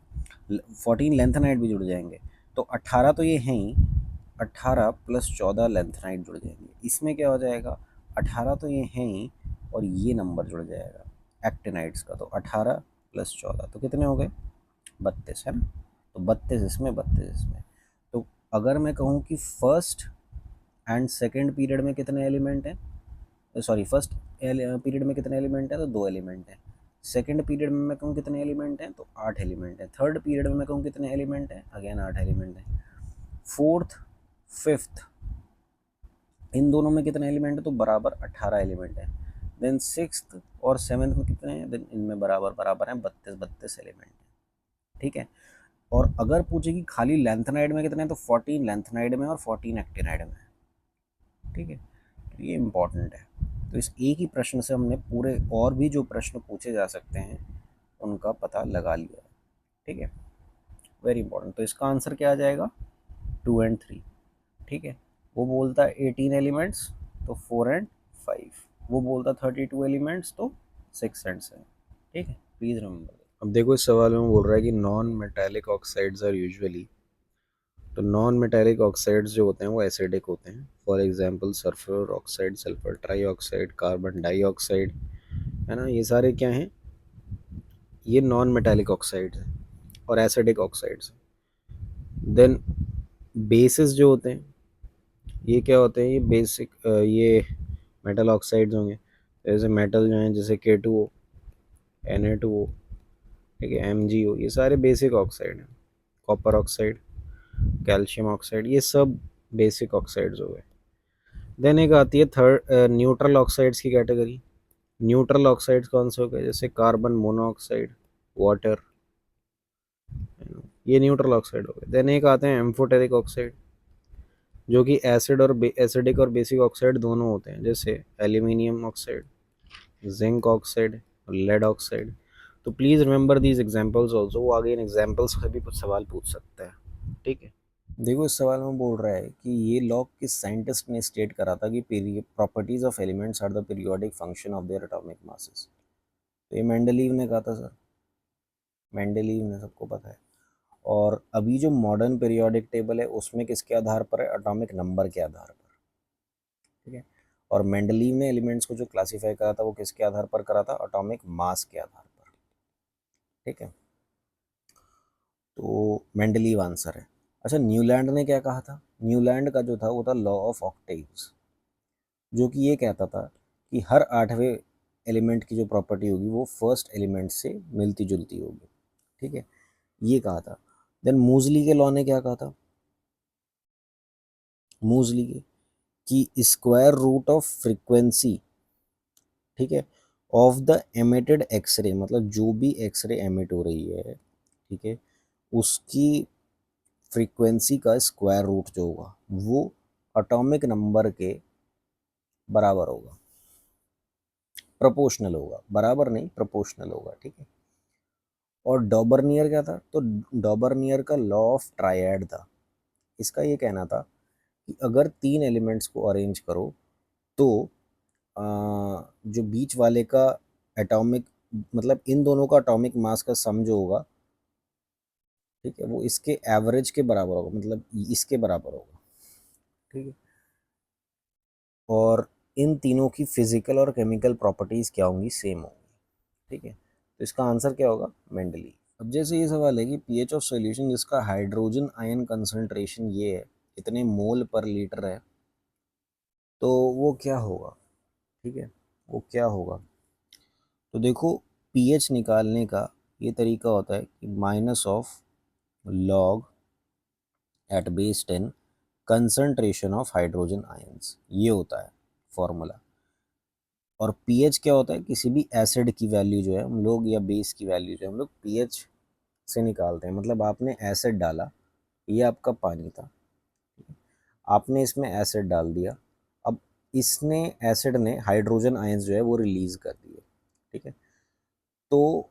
[SPEAKER 1] 14 लैंथनाइड भी जुड़ जाएंगे। तो 18 तो ये हैं ही, 18 प्लस 14 लैंथनाइड जुड़ जाएंगे। इसमें क्या हो जाएगा, 18 तो ये हैं ही और ये नंबर जुड़ जाएगा एक्टिनाइड्स का, तो 18 प्लस 14, तो कितने हो गए? 32 है ना। तो 32 इसमें, 32 इसमें। तो अगर मैं कहूँ कि फर्स्ट एंड सेकंड पीरियड में कितने एलिमेंट हैं, सॉरी फर्स्ट पीरियड में कितने एलिमेंट हैं, तो 2 एलिमेंट हैं। सेकंड पीरियड में मैं कहूँ कितने एलिमेंट हैं, तो 8 एलिमेंट हैं। थर्ड पीरियड में मैं कहूँ कितने एलिमेंट हैं, अगेन 8 एलिमेंट हैं। फोर्थ, फिफ्थ, इन दोनों में कितने एलिमेंट है, तो बराबर 18 एलिमेंट है। देन सिक्स्थ और सेवन्थ में कितने हैं, देन इनमें बराबर बराबर हैं 32 एलिमेंट है। ठीक है। और अगर पूछे कि खाली लेंथेनाइड में कितने हैं, तो 14 लेंथेनाइड में और 14 एक्टिनाइड में। ठीक है, तो ये इंपॉर्टेंट है। तो इस एक ही प्रश्न से हमने पूरे और भी जो प्रश्न पूछे जा सकते हैं उनका पता लगा लिया। ठीक है, वेरी इंपॉर्टेंट। तो इसका आंसर क्या आ जाएगा, 2 एंड 3। ठीक है, वो बोलता है 18 एलिमेंट्स, तो 4 एंड 5। वो बोलता 32 एलिमेंट्स, तो 6 एंड 7। ठीक है, प्लीज़ रिमेंबर। अब देखो इस सवाल में बोल रहा है कि non metallic oxides are usually, तो नॉन मेटालिक ऑक्साइड्स जो होते हैं वो एसिडिक होते हैं। For example sulphur oxide, sulphur trioxide, carbon dioxide, है ना, ये सारे क्या हैं, ये नॉन मेटालिक ऑक्साइड्स हैं और एसिडिक ऑक्साइड्स हैं। देन बेसिस जो होते हैं ये क्या होते हैं, ये बेसिक ये मेटल ऑक्साइड्स होंगे। जैसे मेटल जो हैं, जैसे K2O, Na2O, ठीक है, MgO, ये सारे बेसिक ऑक्साइड हैं। कॉपर ऑक्साइड, कैल्शियम ऑक्साइड, ये सब बेसिक ऑक्साइड्स हो गए। देन एक आती है थर्ड न्यूट्रल ऑक्साइड्स की कैटेगरी। न्यूट्रल ऑक्साइड्स कौन से हो गए, जैसे कार्बन मोनोऑक्साइड, वाटर, ये न्यूट्रल ऑक्साइड हो गए। देन एक आते हैं एम्फोटेरिक ऑक्साइड, जो कि एसिड और एसिडिक और बेसिक ऑक्साइड दोनों होते हैं, जैसे aluminium oxide, zinc oxide, lead oxide. तो please remember these examples also, वो आगे इन एग्जांपल्स से भी कुछ सवाल पूछ सकता है। ठीक है, देखो इस सवाल में बोल रहा है कि ये लॉ किस साइंटिस्ट ने स्टेट करा था कि properties of elements are the periodic function of their atomic masses. तो ये मेंडलीव ने कहा था सर, मेंडलीव ने, सबको पता है। और अभी जो मॉडर्न पीरियोडिक टेबल है उसमें किसके आधार पर है, एटॉमिक नंबर के आधार पर। ठीक है, और मेंडलीव ने एलिमेंट्स को जो क्लासीफाई करा था वो किसके आधार पर करा था, एटॉमिक मास के आधार पर। ठीक है, तो मेंडलीव आंसर है। अच्छा, न्यूलैंड ने क्या कहा था, न्यूलैंड का जो था वो था लॉ ऑफ ऑक्टेव्स, जो कि ये कहता था कि हर 8वें एलिमेंट की जो प्रॉपर्टी होगी वो फर्स्ट एलिमेंट से मिलती जुलती होगी। ठीक है, ये कहा था। देन मूजली के लॉ ने क्या कहा था, मूजली के, कि स्क्वायर रूट ऑफ फ्रीक्वेंसी, ठीक है, ऑफ द एमिटेड एक्सरे, मतलब जो भी एक्सरे एमिट हो रही है, ठीक है, उसकी फ्रीक्वेंसी का स्क्वायर रूट जो होगा वो एटॉमिक नंबर के बराबर होगा, प्रोपोर्शनल होगा, बराबर नहीं प्रोपोर्शनल होगा। ठीक है, और डॉबर्नियर क्या था, तो डॉबर्नियर का लॉ ऑफ ट्रायड था। इसका ये कहना था कि अगर 3 एलिमेंट्स को अरेंज करो तो जो बीच वाले का एटॉमिक, मतलब इन दोनों का एटॉमिक मास का सम जो होगा, ठीक है, वो इसके एवरेज के बराबर होगा, मतलब इसके बराबर होगा। ठीक है, और इन तीनों की फिजिकल और केमिकल प्रॉपर्टीज़ क्या होंगी, सेम होंगी। ठीक है, तो इसका आंसर क्या होगा, मेंडली। अब जैसे ये सवाल है कि पीएच ऑफ सॉल्यूशन जिसका हाइड्रोजन आयन कंसंट्रेशन ये है, इतने मोल पर लीटर है, तो वो क्या होगा। ठीक है, वो क्या होगा, तो देखो पीएच निकालने का ये तरीका होता है कि minus of log at base 10 concentration of hydrogen ions, ये होता है फॉर्मूला। और पीएच क्या होता है, किसी भी एसिड की वैल्यू जो है हम लोग, या बेस की वैल्यू जो है हम लोग पीएच से निकालते हैं। मतलब आपने एसिड डाला, ये आपका पानी था, आपने इसमें एसिड डाल दिया, अब इसने, एसिड ने हाइड्रोजन आयंस जो है वो रिलीज कर दिए। ठीक है, तो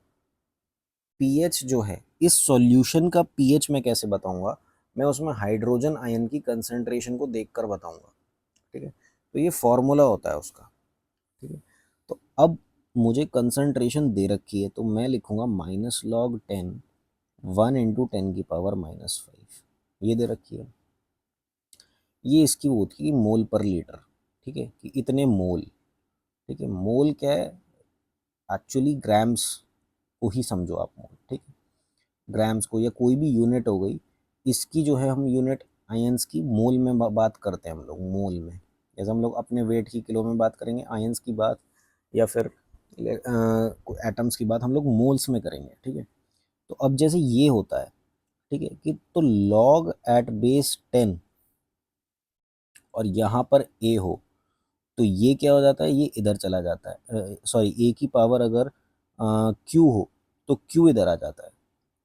[SPEAKER 1] पीएच जो है, इस सॉल्यूशन का पीएच मैं कैसे बताऊंगा, मैं उसमें हाइड्रोजन आयन की कंसंट्रेशन को देखकर बताऊंगा। ठीक है, तो ये फॉर्मूला होता है उसका। ठीक है, तो अब मुझे कंसंट्रेशन दे रखी है, तो मैं लिखूंगा -log 10 1 × 10⁻⁻⁵, ये दे रखी है। ये इसकी वो थी मोल पर लीटर। ठीक है, कि इतने मोल। ठीक है, मोल क्या है, एक्चुअली ग्राम्स को ही समझो आप मोल, ठीक है, ग्राम्स को या कोई भी यूनिट हो गई, इसकी जो है हम यूनिट आयंस की मोल में बात करते हैं हम लोग, मोल में। जैसे हम लोग अपने वेट की किलो में बात करेंगे, आयंस की बात या फिर एटम्स की बात हम लोग मोल्स में करेंगे, ठीक है। तो अब जैसे ये होता है, ठीक है, कि तो लॉग एट बेस 10 और यहाँ पर ए हो, तो ये क्या हो जाता है, ये इधर चला जाता है, सॉरी ए की पावर अगर क्यू हो तो क्यू इधर आ जाता है,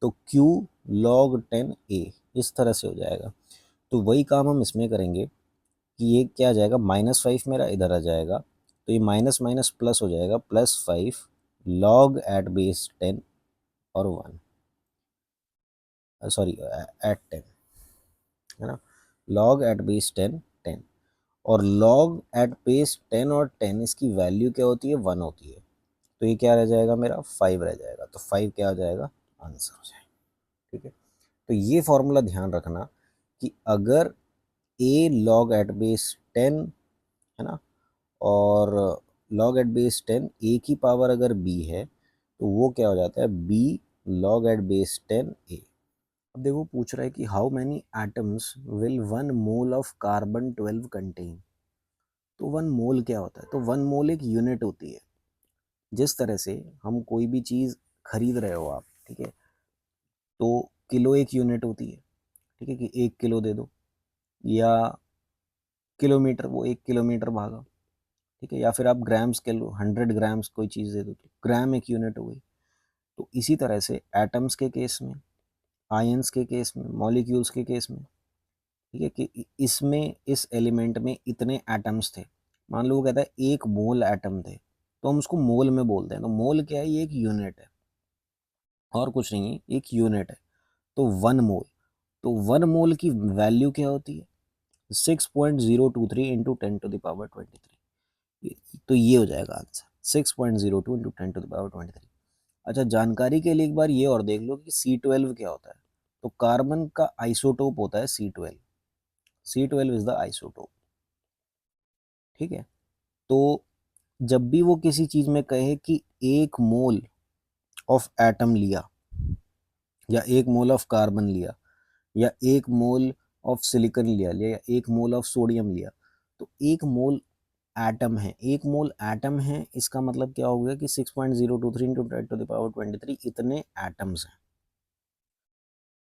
[SPEAKER 1] तो क्यू लॉग 10 ए इस तरह से हो जाएगा। तो वही काम हम इसमें करेंगे कि ये क्या आ जाएगा, -5 मेरा इधर आ जाएगा, तो ये माइनस माइनस प्लस हो जाएगा, +5 लॉग एट बेस 10 और 1, सॉरी एट 10, है ना, लॉग एट बेस 10 10, और लॉग एट बेस 10 और 10 इसकी वैल्यू क्या होती है, 1 होती है, तो ये क्या रह जाएगा मेरा, 5 रह जाएगा, तो 5 क्या आ जाएगा, आंसर हो जाएगा, ठीक है। तो ये फॉर्मूला ध्यान रखना कि अगर ए लॉग एट बेस 10, है ना, और लॉग एट बेस 10 ए की पावर अगर बी है, तो वो क्या हो जाता है, बी लॉग एट बेस 10 ए। अब देखो पूछ रहा है कि how many atoms will 1 mole of carbon 12 contain. तो 1 मोल क्या होता है, तो 1 मोल एक यूनिट होती है। जिस तरह से हम कोई भी चीज़ खरीद रहे हो आप, ठीक है, तो किलो एक यूनिट होती है, ठीक है, कि 1 किलो दे दो, या किलोमीटर, वो 1 किलोमीटर भागा, ठीक है, या फिर आप ग्राम्स के लो, 100 ग्राम्स कोई चीज़ दे दो, तो ग्राम एक यूनिट हो गई। तो इसी तरह से एटम्स के केस में, आयंस के केस में, मॉलिक्यूल्स के केस में, ठीक है, कि इसमें इस एलिमेंट में इतने एटम्स थे, मान लो वो कहता है 1 मोल एटम थे, तो हम उसको मोल में बोलते हैं। तो मोल क्या है, ये एक यूनिट है और कुछ नहीं है, एक यूनिट है। तो 1 मोल, तो 1 मोल की वैल्यू क्या होती है, 6.023 इंटू 10⁻23। तो ये हो जाएगा आंसर, 6.02 इंटू 10⁻23। अच्छा, जानकारी के लिए एक बार ये और देख लो कि C12 क्या होता है। तो कार्बन का आइसोटोप होता है C12, C12 is the isotope, ठीक है। तो जब भी वो किसी चीज में कहे कि 1 मोल ऑफ एटम लिया, या 1 मोल ऑफ कार्बन लिया, या 1 मोल ऑफ सिलिकॉन लिया लिया, या 1 मोल ऑफ सोडियम लिया, तो 1 मोल एटम है, 1 मोल एटम है, इसका मतलब क्या हो गया कि 6.023 इंटू 10⁻23 इतने एटम्स हैं,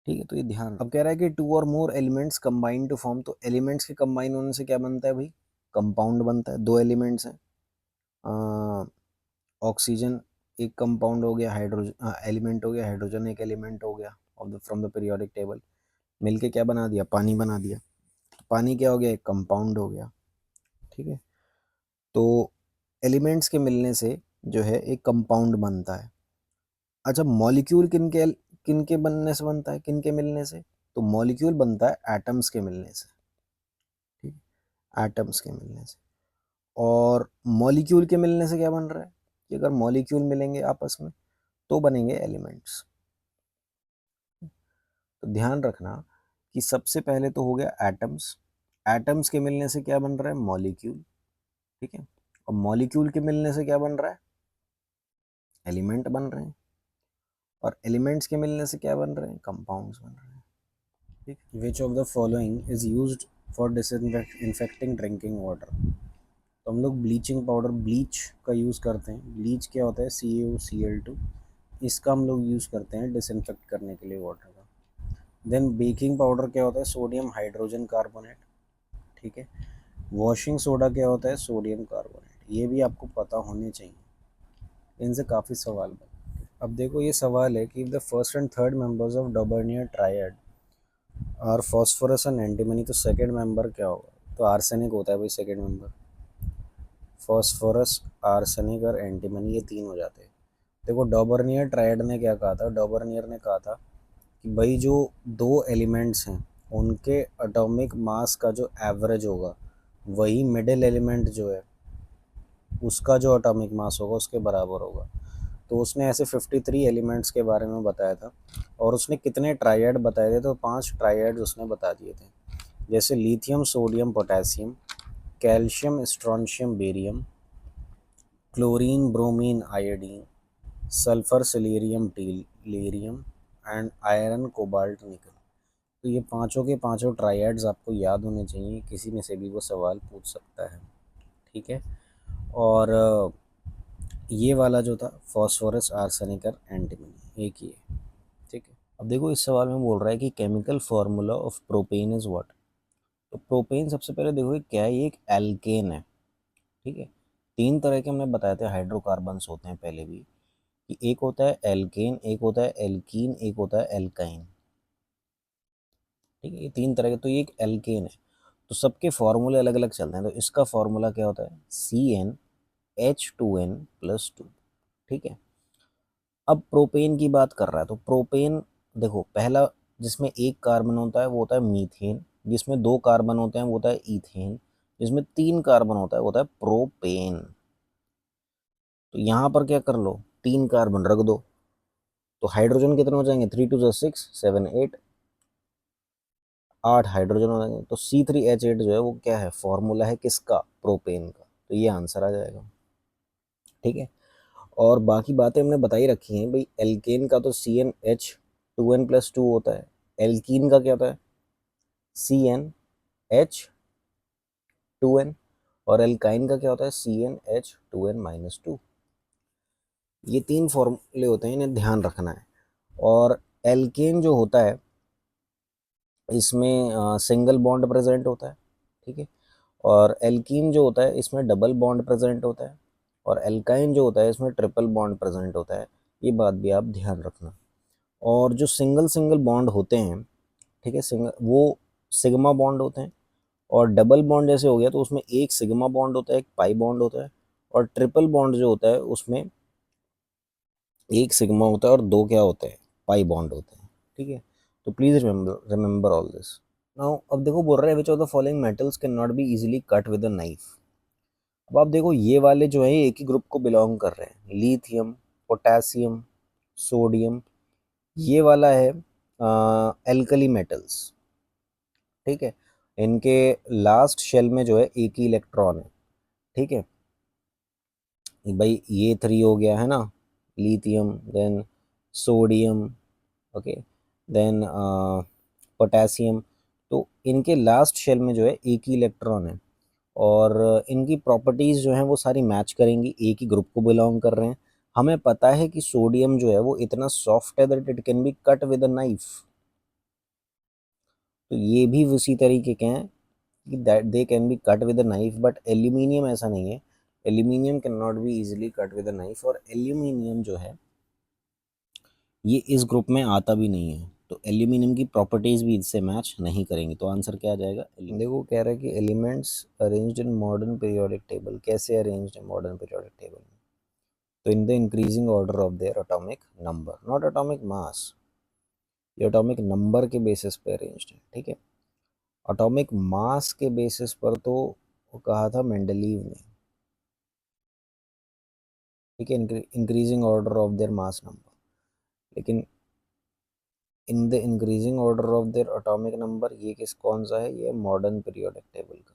[SPEAKER 1] ठीक है। तो ये ध्यान, अब कह रहा है कि 2 और more elements combine to form, तो एलिमेंट्स के कंबाइन होने से क्या बनता है भाई, कंपाउंड बनता है। 2 एलिमेंट्स हैं, ऑक्सीजन एक कंपाउंड हो गया, हाइड्रोजन एलिमेंट हो गया, हाइड्रोजन एक एलिमेंट हो गया of the from the periodic table, मिलके क्या बना दिया, पानी बना दिया। तो पानी क्या हो गया, एक कंपाउंड हो गया, ठीक है। तो एलिमेंट्स के मिलने से जो है एक कंपाउंड बनता है। अच्छा, मॉलिक्यूल किनके बनने से बनता है, किनके मिलने से, तो मॉलिक्यूल बनता है एटम्स के मिलने से, ठीक है, एटम्स के मिलने से। और मॉलिक्यूल के मिलने से क्या बन रहा है, कि अगर मॉलिक्यूल मिलेंगे आपस में तो बनेंगे एलिमेंट्स। तो ध्यान रखना कि सबसे पहले तो हो गया एटम्स, एटम्स के मिलने से क्या बन रहा है, मॉलिक्यूल, ठीक है, और मॉलिक्यूल के मिलने से क्या बन रहा है, एलिमेंट बन रहे हैं, और एलिमेंट्स के मिलने से क्या बन रहे हैं, कंपाउंड्स बन रहे हैं, ठीक। विच of the following is used for disinfecting drinking water. तो हम लोग ब्लीचिंग पाउडर, ब्लीच का यूज़ करते हैं। ब्लीच क्या होता है, CaOCl2, इसका हम लोग यूज़ करते हैं डिसइंफेक्ट करने के लिए वाटर का। देन बेकिंग पाउडर क्या होता है, सोडियम हाइड्रोजन कार्बोनेट, ठीक है। वॉशिंग सोडा क्या होता है, सोडियम कार्बोनेट। ये भी आपको पता होने चाहिए, इनसे काफ़ी सवाल बने। अब देखो ये सवाल है कि the first and third members of Dobereiner triad are phosphorus and antimony, तो सेकंड मेंबर क्या होगा, तो आर्सेनिक होता है भाई सेकंड मेंबर। फॉस्फोरस, आर्सेनिक और एंटीमनी, ये 3 हो जाते हैं। देखो डॉबर्नियर ट्रायड ने क्या कहा था, डॉबर्नियर ने कहा था कि भाई जो 2 एलिमेंट्स हैं उनके एटॉमिक मास का जो एवरेज होगा, वही मिडिल एलिमेंट जो है उसका जो एटॉमिक मास होगा उसके बराबर होगा। तो उसने ऐसे 53 एलिमेंट्स के बारे में बताया था, और उसने कितने ट्रायड बताए थे, तो 5 ट्रायड उसने बता दिए थे। जैसे lithium, sodium, potassium, calcium, strontium, barium, chlorine, bromine, iodine, sulphur, selenium, tellurium and iron, cobalt, nickel. तो ये पांचों के पांचों ट्राइएड्स आपको याद होने चाहिए, किसी में से भी वो सवाल पूछ सकता है। ठीक है। और ये वाला जो था फॉस्फोरस, आर्सेनिक और एंटीमनी, एक ही है। ठीक है। अब देखो इस सवाल में बोल रहा है कि chemical formula of propane is what. तो प्रोपेन सबसे पहले देखो ये क्या है, ये एक एल्केन है। ठीक है। तीन तरह के हमने बताए थे हाइड्रोकार्बन्स होते हैं पहले भी, कि एक होता है एल्केन, एक होता है एल्कीन, एक होता है एल्काइन। ठीक है, ये तीन तरह के, तो ये एक एल्केन है। तो सबके फॉर्मूले अलग अलग चलते हैं। तो इसका फॉर्मूला क्या होता है, CnH2n+2। ठीक है। अब प्रोपेन की बात कर रहा है, तो प्रोपेन देखो पहला जिसमें एक कार्बन होता है वो होता है मीथेन, जिसमें दो कार्बन होते हैं वो होता है ईथेन, जिसमें तीन कार्बन होता है वो होता है प्रोपेन। तो यहाँ पर क्या कर लो, तीन कार्बन रख दो, तो हाइड्रोजन कितने हो जाएंगे, 3 2 6 7 8, 8 हाइड्रोजन हो जाएंगे। तो C3H8 जो है वो क्या है, फॉर्मूला है किसका, प्रोपेन का। तो ये आंसर आ जाएगा। ठीक है। और बाकी बातें हमने बताई रखी हैं भाई, एल्केन का तो CnH2n+2 होता है, एल्कीन का क्या होता है CnH2n, और एल्काइन का क्या होता है CnH2n-2। ये तीन फॉर्मूले होते हैं, इन्हें ध्यान रखना है। और एल्केन जो होता है इसमें सिंगल बॉन्ड प्रेजेंट होता है। ठीक है। और एल्कीन जो होता है इसमें डबल बॉन्ड प्रेजेंट होता है, और एल्काइन जो होता है इसमें ट्रिपल बॉन्ड प्रेजेंट होता है। ये बात भी आप ध्यान रखना। और जो सिंगल सिंगल बॉन्ड होते हैं, ठीक है, सिंगल वो सिग्मा बॉन्ड होते हैं। और डबल बॉन्ड जैसे हो गया तो उसमें एक सिग्मा बॉन्ड होता है, एक पाई बॉन्ड होता है। और ट्रिपल बॉन्ड जो होता है उसमें एक सिग्मा होता है और दो क्या होते हैं, पाई बॉन्ड होते हैं। ठीक है। तो please remember all this. Now अब देखो बोल रहा है which of the following metals can not be easily cut with a knife. अब आप देखो ये वाले जो है एक ही ग्रुप को बिलोंग कर रहे हैं, लिथियम, पोटेशियम, सोडियम। ये वाला है एल्कली मेटल्स। ठीक है। इनके लास्ट शेल में जो है एक ही इलेक्ट्रॉन है। ठीक है भाई, ये थ्री हो गया है ना, lithium, then sodium, okay, then potassium. तो इनके लास्ट शेल में जो है एक ही इलेक्ट्रॉन है, और इनकी प्रॉपर्टीज़ जो हैं वो सारी मैच करेंगी, एक ही ग्रुप को बिलोंग कर रहे हैं। हमें पता है कि सोडियम जो है वो इतना सॉफ्ट है that it can be cut with a knife. तो ये भी उसी तरीके के हैं कि that they can be cut with a knife, but aluminium ऐसा नहीं है। Aluminium can not be easily cut with a knife, और एल्यूमिनियम जो है ये इस ग्रुप में आता भी नहीं है। तो एल्यूमिनियम की प्रॉपर्टीज भी इससे मैच नहीं करेंगी। तो आंसर क्या आ जाएगा, देखो कह रहा है कि elements arranged in modern periodic table, कैसे arranged in modern periodic table. तो in the increasing order of their atomic number, not atomic mass. ये एटॉमिक नंबर के बेसिस पे अरेंज्ड है। ठीक है। एटॉमिक मास के बेसिस पर तो वो कहा था मेंडलीव ने। ठीक है, increasing order of their mass number, लेकिन in the increasing order of their atomic number, ये किस कौन सा है, ये मॉडर्न पीरियोडिक टेबल का।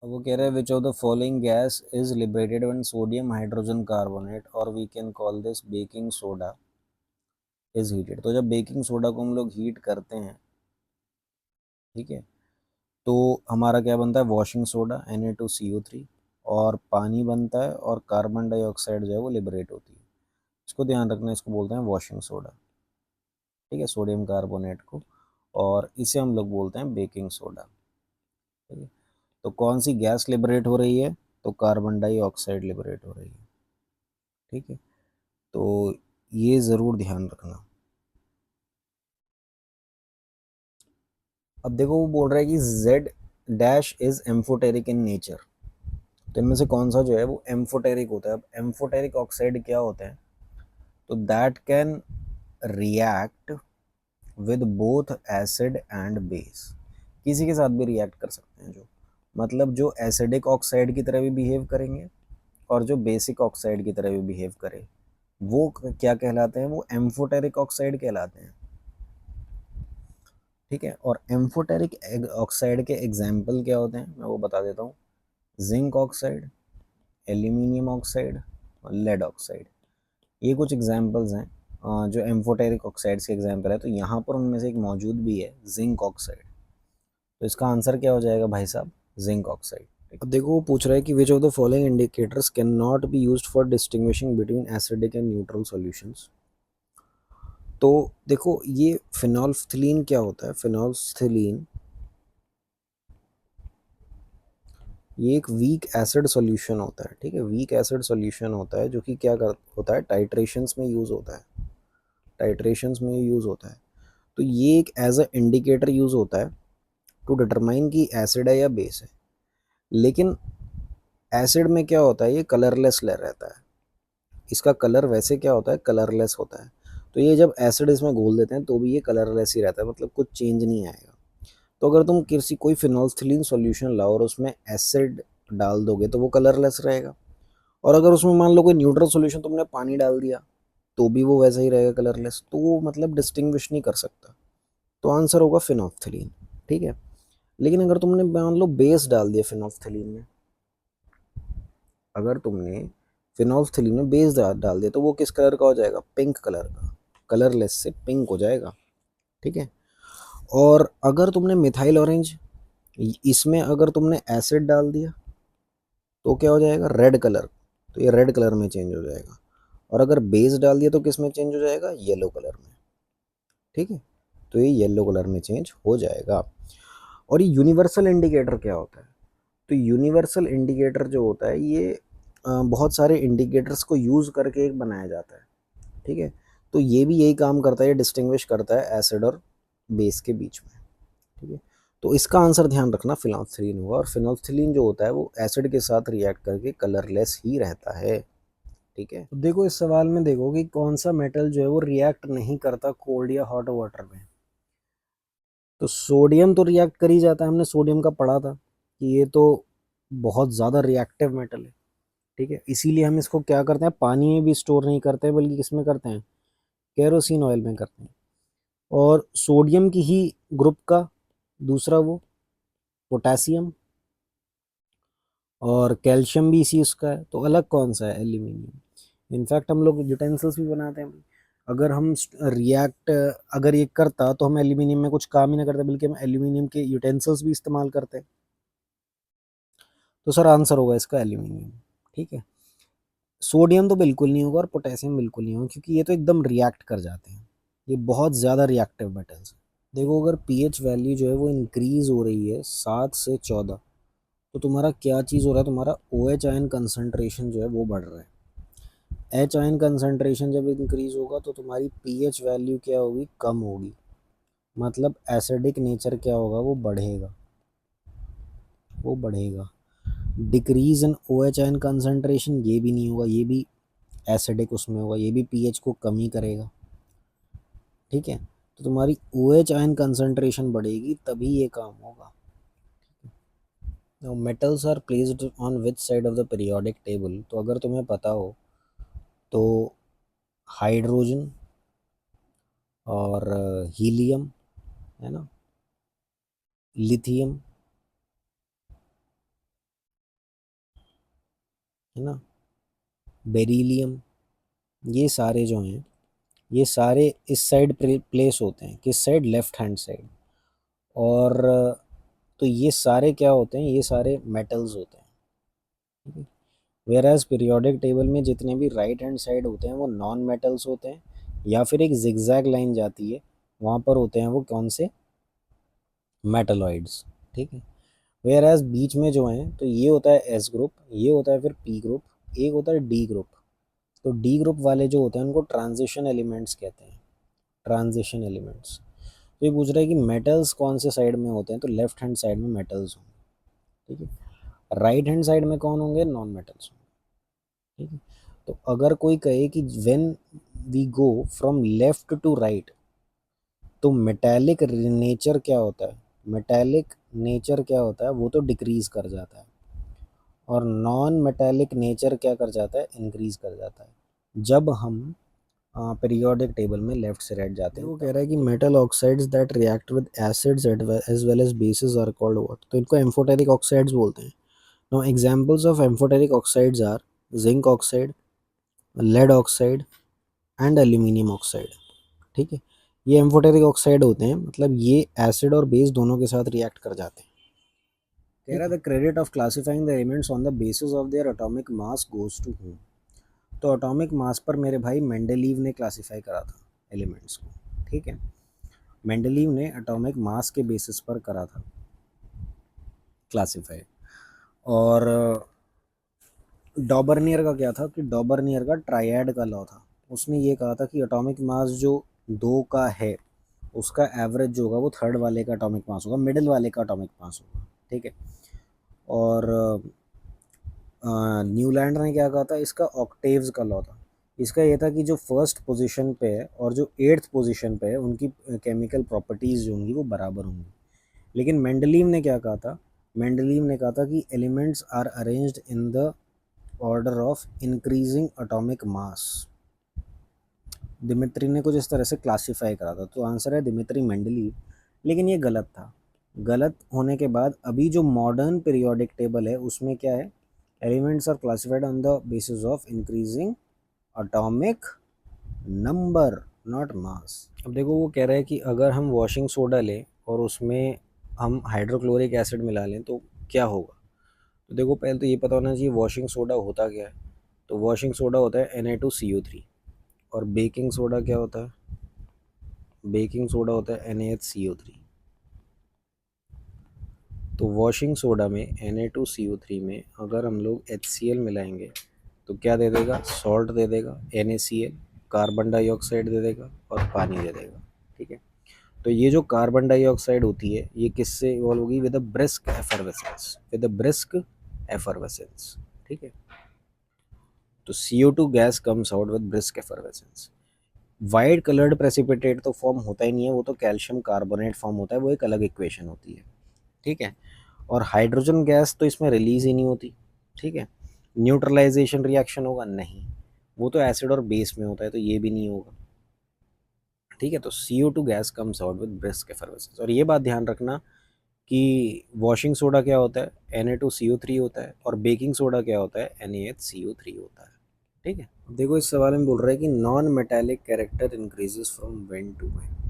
[SPEAKER 1] अब वो कह रहे हैं which of the following gas is liberated when sodium hydrogen carbonate और we can call this baking soda is heated. तो जब बेकिंग सोडा को हम लोग हीट करते हैं, ठीक है, तो हमारा क्या बनता है, वॉशिंग सोडा Na2CO3, और पानी बनता है, और कार्बन डाइऑक्साइड जो है वो लिबरेट होती है। इसको ध्यान रखना, इसको बोलते हैं वॉशिंग सोडा। ठीक है, सोडियम कार्बोनेट को, और इसे हम लोग बोलते हैं बेकिंग सोडा। ठीक है। तो कौन सी गैस लिबरेट हो रही है, तो कार्बन डाइऑक्साइड लिबरेट हो रही है। ठीक है। तो ये ज़रूर ध्यान रखना। अब देखो वो बोल रहा है कि Z dash is amphoteric in nature. तो इनमें से कौन सा जो है वो एम्फोटेरिक होता है। अब एम्फोटेरिक ऑक्साइड क्या होता है, तो that can react with both acid and base. किसी के साथ भी रिएक्ट कर सकते हैं, जो मतलब जो एसिडिक ऑक्साइड की तरह भी बिहेव करेंगे और जो बेसिक ऑक्साइड की तरह भी बिहेव करे, वो क्या कहलाते हैं, वो एम्फोटेरिक ऑक्साइड कहलाते हैं। ठीक है। और एम्फोटेरिक ऑक्साइड के एग्जाम्पल क्या होते हैं, मैं वो बता देता हूँ। Zinc oxide, aluminium oxide, lead oxide. ये कुछ एग्जांपल्स हैं जो एम्फोटेरिक ऑक्साइड्स के एग्जांपल है। तो यहाँ पर उनमें से एक मौजूद भी है जिंक ऑक्साइड। तो इसका आंसर क्या हो जाएगा भाई साहब, जिंक ऑक्साइड। अब देखो वो पूछ रहा है कि which of the following indicators can not be used for distinguishing between acidic and neutral solutions. तो देखो ये फिनोल्फ्थलीन क्या होता है, फिनोल्फ्थलीन ये एक वीक एसिड सॉल्यूशन होता है, ठीक है, वीक एसिड सॉल्यूशन होता है जो कि क्या कर होता है, टाइट्रेशंस में यूज़ होता है, टाइट्रेशंस में यूज़ होता है। तो ये एक एज अ इंडिकेटर यूज़ होता है टू डिटरमाइन कि एसिड है या बेस है। लेकिन एसिड में क्या होता है, ये कलरलेस रहता है, इसका कलर वैसे क्या होता है, कलरलेस होता है। तो ये जब एसिड इसमें घोल देते हैं तो भी ये कलरलेस ही रहता है, मतलब कुछ चेंज नहीं आएगा। तो अगर तुम किसी कोई फिनोल्फ्थलीन सॉल्यूशन लाओ और उसमें एसिड डाल दोगे तो वो कलरलेस रहेगा। और अगर उसमें मान लो कोई न्यूट्रल सॉल्यूशन तुमने पानी डाल दिया तो भी वो वैसा ही रहेगा, कलरलेस। तो वो मतलब डिस्टिंग्विश नहीं कर सकता। तो आंसर होगा फिनोल्फ्थलीन, ठीक है। लेकिन अगर तुमने मान लो बेस डाल दिया फिनोल्फ्थलीन में, अगर तुमने फिनोल्फ्थलीन में बेस डाल दिया तो वो किस कलर का हो जाएगा, पिंक कलर का, कलरलेस से पिंक हो जाएगा, ठीक है। और अगर तुमने मिथाइल ऑरेंज, इसमें अगर तुमने एसिड डाल दिया तो क्या हो जाएगा, रेड कलर। तो ये रेड कलर में चेंज हो जाएगा। और अगर बेस डाल दिया तो किस में चेंज हो जाएगा, येलो कलर में, ठीक है। तो ये येलो कलर में चेंज हो जाएगा। और ये यूनिवर्सल इंडिकेटर क्या होता है, तो यूनिवर्सल इंडिकेटर जो होता है ये बहुत सारे इंडिकेटर्स को यूज़ करके एक बनाया जाता है, ठीक है। तो ये भी यही काम करता है, ये डिस्टिंग्विश करता है एसिड और बेस के बीच में, ठीक है। तो इसका आंसर ध्यान रखना फिनोल्फ्थलीन होगा। और फिनोल्फ्थलीन जो होता है वो एसिड के साथ रिएक्ट करके कलरलेस ही रहता है, ठीक है। तो देखो इस सवाल में देखो कि कौन सा मेटल जो है वो रिएक्ट नहीं करता कोल्ड या हॉट वाटर में। तो सोडियम तो रिएक्ट कर ही जाता है, हमने सोडियम का पढ़ा था कि ये तो बहुत ज़्यादा रिएक्टिव मेटल है, ठीक है। इसीलिए हम इसको क्या करते हैं, पानी में भी स्टोर नहीं करते बल्कि किस में करते हैं, केरोसिन ऑयल में करते हैं। और सोडियम की ही ग्रुप का दूसरा वो पोटेशियम, और कैल्शियम भी इसी उसका है। तो अलग कौन सा है, एल्यूमिनियम। इनफैक्ट हम लोग यूटेंसिल्स भी बनाते हैं, अगर हम रिएक्ट अगर ये करता तो हम एल्यूमिनियम में कुछ काम ही ना करते बल्कि हम एल्यूमिनियम के यूटेंसिल्स भी इस्तेमाल करते हैं। तो सर आंसर होगा इसका एल्यूमिनियम, ठीक है। सोडियम तो बिल्कुल नहीं होगा और पोटेशियम बिल्कुल नहीं होगा क्योंकि ये तो एकदम रिएक्ट कर जाते हैं, ये बहुत ज़्यादा रिएक्टिव मेटल्स हैं। देखो अगर पीएच वैल्यू जो है वो इंक्रीज हो रही है 7 से 14, तो तुम्हारा क्या चीज़ हो रहा है, तुम्हारा ओ एच आयन कंसनट्रेशन जो है वो बढ़ रहा है। एच आयन कंसनट्रेशन जब इंक्रीज होगा तो तुम्हारी पीएच वैल्यू क्या होगी, कम होगी, मतलब एसिडिक नेचर क्या होगा, वो बढ़ेगा, वो बढ़ेगा। Decrease in O H ion concentration ये भी नहीं होगा, ये भी एसिडिक उसमें होगा, ये भी पीएच को कम ही करेगा, ठीक है। तो तुम्हारी ओ एच आयन कंसनट्रेशन बढ़ेगी तभी ये काम होगा। Now metals are placed on which side of the periodic table, तो अगर तुम्हें पता हो तो हाइड्रोजन और हीलियम है ना, लिथियम है ना, बेरिलियम, ये सारे जो हैं ये सारे इस साइड प्लेस होते हैं, किस साइड, लेफ्ट हैंड साइड। और तो ये सारे क्या होते हैं, ये सारे मेटल्स होते हैं, ठीक है। वेयर एज पीरियोडिक टेबल में जितने भी राइट हैंड साइड होते हैं वो नॉन मेटल्स होते हैं, या फिर एक जिगजैग लाइन जाती है वहाँ पर होते हैं वो कौन से, मेटलॉइड्स, ठीक है। वेयर एज बीच में जो है तो ये होता है एस ग्रुप, ये होता है फिर पी ग्रुप, एक होता है डी ग्रुप। तो डी ग्रुप वाले जो होते हैं उनको ट्रांजिशन एलिमेंट्स कहते हैं, ट्रांजिशन एलिमेंट्स। तो ये पूछ रहा है कि मेटल्स कौन से साइड में होते हैं, तो लेफ्ट हैंड साइड में मेटल्स होंगे, ठीक है। राइट हैंड साइड में कौन होंगे, नॉन मेटल्स होंगे, ठीक है। तो अगर कोई कहे कि when we go from left to right तो मेटालिक नेचर क्या होता है, मेटालिक नेचर क्या होता है, वो तो डिक्रीज कर जाता है। और नॉन मेटालिक नेचर क्या कर जाता है, इंक्रीज कर जाता है जब हम पीरियोडिक टेबल में लेफ्ट से राइट जाते हैं। वो कह रहा है कि metal oxides that react with acids as well as bases are called what, तो इनको एम्फोटेरिक ऑक्साइड्स बोलते हैं। Now examples of amphoteric oxides are zinc oxide, lead oxide and aluminium oxide. ठीक है, ये एम्फोटेरिक ऑक्साइड होते हैं, मतलब ये एसिड और बेस दोनों के साथ रिएक्ट कर जाते हैं। कह रहा the credit of classifying the elements on the basis of their atomic mass goes to whom. तो एटॉमिक मास पर मेरे भाई मेंडेलीव ने क्लासिफाई करा था एलिमेंट्स को। ठीक है, मेंडेलीव ने एटॉमिक मास के बेसिस पर करा था क्लासिफाई। और डॉबर्नियर का क्या था कि डॉबर्नियर का ट्रायड का लॉ था। उसने ये कहा था कि एटॉमिक मास जो 2 का है उसका एवरेज जो होगा वो थर्ड वाले का एटॉमिक मास होगा, मिडिल वाले का एटॉमिक मास होगा। ठीक है, और न्यूलैंड ने क्या कहा था, इसका ऑक्टेव्स का लॉ था। इसका ये था कि जो फर्स्ट पोजीशन पे है और जो एट्थ पोजीशन पे है उनकी केमिकल प्रॉपर्टीज़ जो होंगी वो बराबर होंगी। लेकिन मेंडलीव ने क्या कहा था, मेंडलीव ने कहा था कि elements are arranged in the order of increasing atomic mass. Dmitri ने कुछ इस तरह से क्लासिफाई करा था, तो आंसर है दिमित्री मेंडलीव। लेकिन ये गलत था। गलत होने के बाद अभी जो मॉडर्न पीरियोडिक टेबल है उसमें क्या है, elements are classified on the basis of increasing atomic number, not mass. अब देखो वो कह रहा है कि अगर हम वॉशिंग सोडा लें और उसमें हम हाइड्रोक्लोरिक एसिड मिला लें तो क्या होगा। तो देखो पहले तो ये पता होना चाहिए वॉशिंग सोडा होता क्या है। तो वॉशिंग सोडा होता है Na2CO3। और बेकिंग सोडा क्या होता है, बेकिंग सोडा होता है NaHCO3। तो वॉशिंग सोडा में Na2CO3 में अगर हम लोग HCl मिलाएंगे तो क्या दे देगा, सॉल्ट दे देगा NaCl, कार्बन डाइऑक्साइड दे देगा और पानी दे देगा। ठीक है, तो ये जो कार्बन डाइऑक्साइड होती है ये किससे इवॉल्व होगी, with a brisk effervescence, with a brisk effervescence. ठीक है, तो CO2 gas comes out with brisk effervescence. White coloured precipitate तो फॉर्म होता ही नहीं है, वो तो कैल्शियम कार्बोनेट फॉर्म होता है, वो एक अलग इक्वेशन होती है। ठीक है, और हाइड्रोजन गैस तो इसमें रिलीज ही नहीं होती। ठीक है, न्यूट्रलाइजेशन रिएक्शन होगा नहीं, वो तो एसिड और बेस में होता है, तो ये भी नहीं होगा। ठीक है, तो CO2 gas comes out with brisk effervescence. और ये बात ध्यान रखना कि वॉशिंग सोडा क्या होता है, Na2CO3 होता है, और बेकिंग सोडा क्या होता है, NaHCO3 होता है। ठीक है, देखो इस सवाल में बोल रहा है कि non metallic character increases from when to when.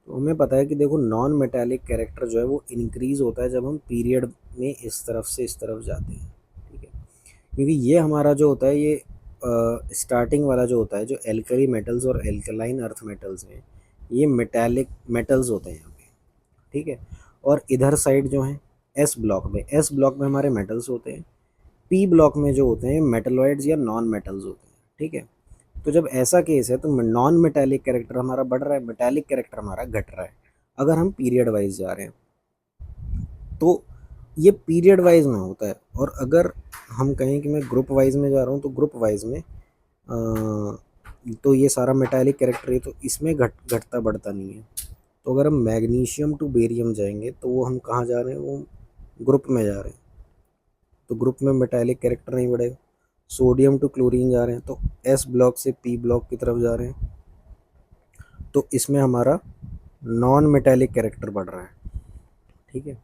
[SPEAKER 1] तो हमें पता है कि देखो नॉन मेटालिक कैरेक्टर जो है वो इंक्रीज होता है जब हम पीरियड में इस तरफ से इस तरफ जाते हैं। ठीक है, क्योंकि ये हमारा जो होता है ये स्टार्टिंग वाला जो होता है, जो एल्कली मेटल्स और एल्कलाइन अर्थ मेटल्स हैं, ये मेटालिक मेटल्स होते हैं यहाँ पे। ठीक है, और इधर साइड जो है एस ब्लॉक में हमारे मेटल्स होते हैं, पी ब्लॉक में जो होते हैं मेटलॉइड्स या नॉन मेटल्स होते हैं। ठीक है, तो जब ऐसा केस है तो नॉन मेटालिक कैरेक्टर हमारा बढ़ रहा है, मेटालिक कैरेक्टर हमारा घट रहा है, अगर हम पीरियड वाइज जा रहे हैं तो ये पीरियड वाइज में होता है। और अगर हम कहें कि मैं ग्रुप वाइज में जा रहा हूँ तो ग्रुप वाइज में तो ये सारा मेटालिक कैरेक्टर है, तो इसमें घटता बढ़ता नहीं है। तो अगर हम मैग्नीशियम टू बेरियम जाएंगे तो वो हम कहाँ जा रहे हैं, वो ग्रुप में जा रहे हैं, तो ग्रुप में मेटालिक कैरेक्टर नहीं बढ़ेगा। सोडियम टू क्लोरीन जा रहे हैं तो एस ब्लॉक से पी ब्लॉक की तरफ जा रहे हैं, तो इसमें हमारा नॉन मेटालिक कैरेक्टर बढ़ रहा है। ठीक है,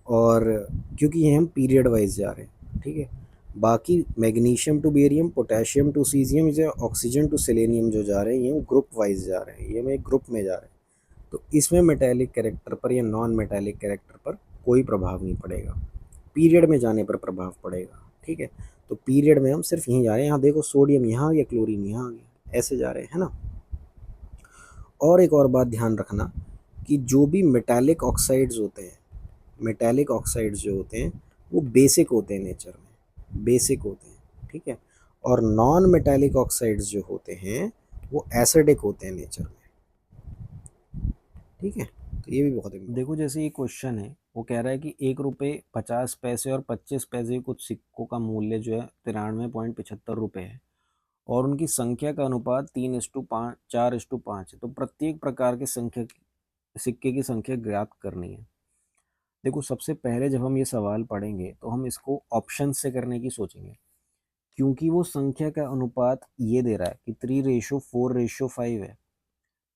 [SPEAKER 1] और क्योंकि ये हम पीरियड वाइज जा रहे हैं। ठीक है, बाकी magnesium to barium, potassium to caesium या ऑक्सीजन टू सेलेनियम जो जा रहे हैं ये ग्रुप वाइज जा रहे हैं, ये हम एक ग्रुप में जा रहे हैं, तो इसमें मेटालिक कैरेक्टर पर या नॉन मेटालिक कैरेक्टर पर कोई प्रभाव नहीं पड़ेगा, पीरियड में जाने पर प्रभाव पड़ेगा। ठीक है, तो पीरियड में हम सिर्फ यहीं जा रहे हैं, यहाँ देखो सोडियम यहाँ आ गया, क्लोरीन यहाँ आ गया, ऐसे जा रहे हैं, है ना। और एक और बात ध्यान रखना कि जो भी मेटालिक ऑक्साइड्स होते हैं, मेटालिक ऑक्साइड्स जो होते हैं वो बेसिक होते हैं नेचर में, बेसिक होते हैं। ठीक है, और नॉन मेटालिक ऑक्साइड्स जो होते हैं वो एसिडिक होते हैं नेचर में। ठीक है, तो ये भी बहुत important। देखो जैसे ये क्वेश्चन है वो कह रहा है कि 1 रुपये 50 पैसे और 25 पैसे कुछ सिक्कों का मूल्य जो है 93.75 रुपये है, और उनकी संख्या का अनुपात 3:5 4:5 है, तो प्रत्येक प्रकार के संख्या सिक्के की संख्या ज्ञात करनी है। देखो सबसे पहले जब हम ये सवाल पढ़ेंगे तो हम इसको ऑप्शन से करने की सोचेंगे, क्योंकि वो संख्या का अनुपात ये दे रहा है कि 3:4:5 है।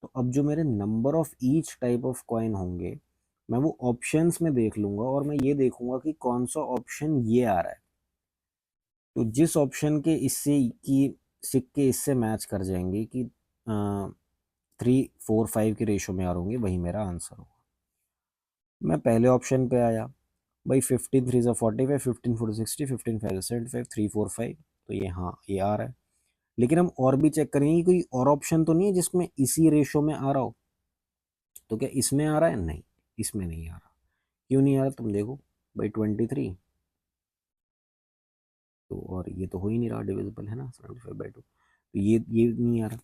[SPEAKER 1] तो अब जो मेरे number of each type of coin होंगे मैं वो ऑप्शंस में देख लूंगा और मैं ये देखूंगा कि कौन सा ऑप्शन ये आ रहा है। तो जिस ऑप्शन के इससे की सिक्के इससे मैच कर जाएंगे कि 3, 4, 5 के रेशो में आ होंगे, वही मेरा आंसर होगा। मैं पहले ऑप्शन पे आया भाई, 15 3 = 45, 15 4 60, 15 5 = 75, 3 4 5, तो ये हाँ ये आ रहा है। लेकिन हम और भी चेक करेंगे, कोई और ऑप्शन तो नहीं है जिसमें इसी रेशो में आ रहा हो। तो क्या इसमें आ रहा है? नहीं, इसमें नहीं आ रहा। क्यों नहीं आ रहा तुम देखो भाई, 23, तो और ये तो हो ही नहीं रहा डिविजिबल, है ना, 75/2, तो ये नहीं आ रहा।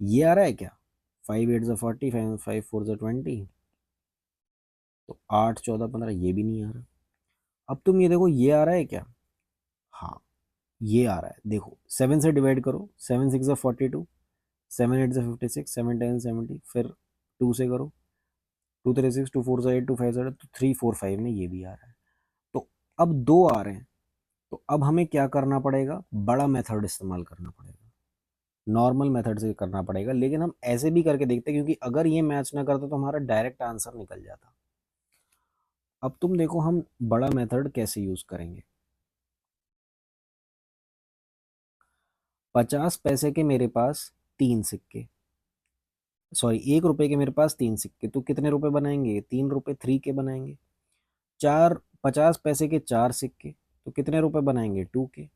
[SPEAKER 1] ये आ रहा है क्या? 5 8 = 40, 5 5 4 = 20, तो 8 14 15, ये भी नहीं आ रहा। अब तुम ये देखो, ये आ रहा है क्या? हाँ, ये आ रहा है। देखो 7 से डिवाइड करो, 7 6 = 42, 7 8 = 56, 7 10 = 70, फिर 2 से करो, 2 3 6, 2 4 = 8, 2 5 = तो 3 4 5 में ये भी आ रहा है। तो अब दो आ रहे हैं, तो अब हमें क्या करना पड़ेगा? बड़ा मेथड इस्तेमाल करना पड़ेगा, नॉर्मल मेथड से करना पड़ेगा। लेकिन हम ऐसे भी करके देखते हैं, क्योंकि अगर ये मैच ना करता तो हमारा डायरेक्ट आंसर निकल जाता। अब तुम देखो हम बड़ा मेथड कैसे यूज करेंगे। 50 पैसे के मेरे पास 3 सिक्के, सॉरी 1 रुपए के मेरे पास 3 सिक्के, तो कितने रुपए बनाएंगे? 3 रुपए, 3 के बनाएंगे। 50 पैसे के 4 सिक्के, तो कितने रुपए बनाएंगे? 2 के।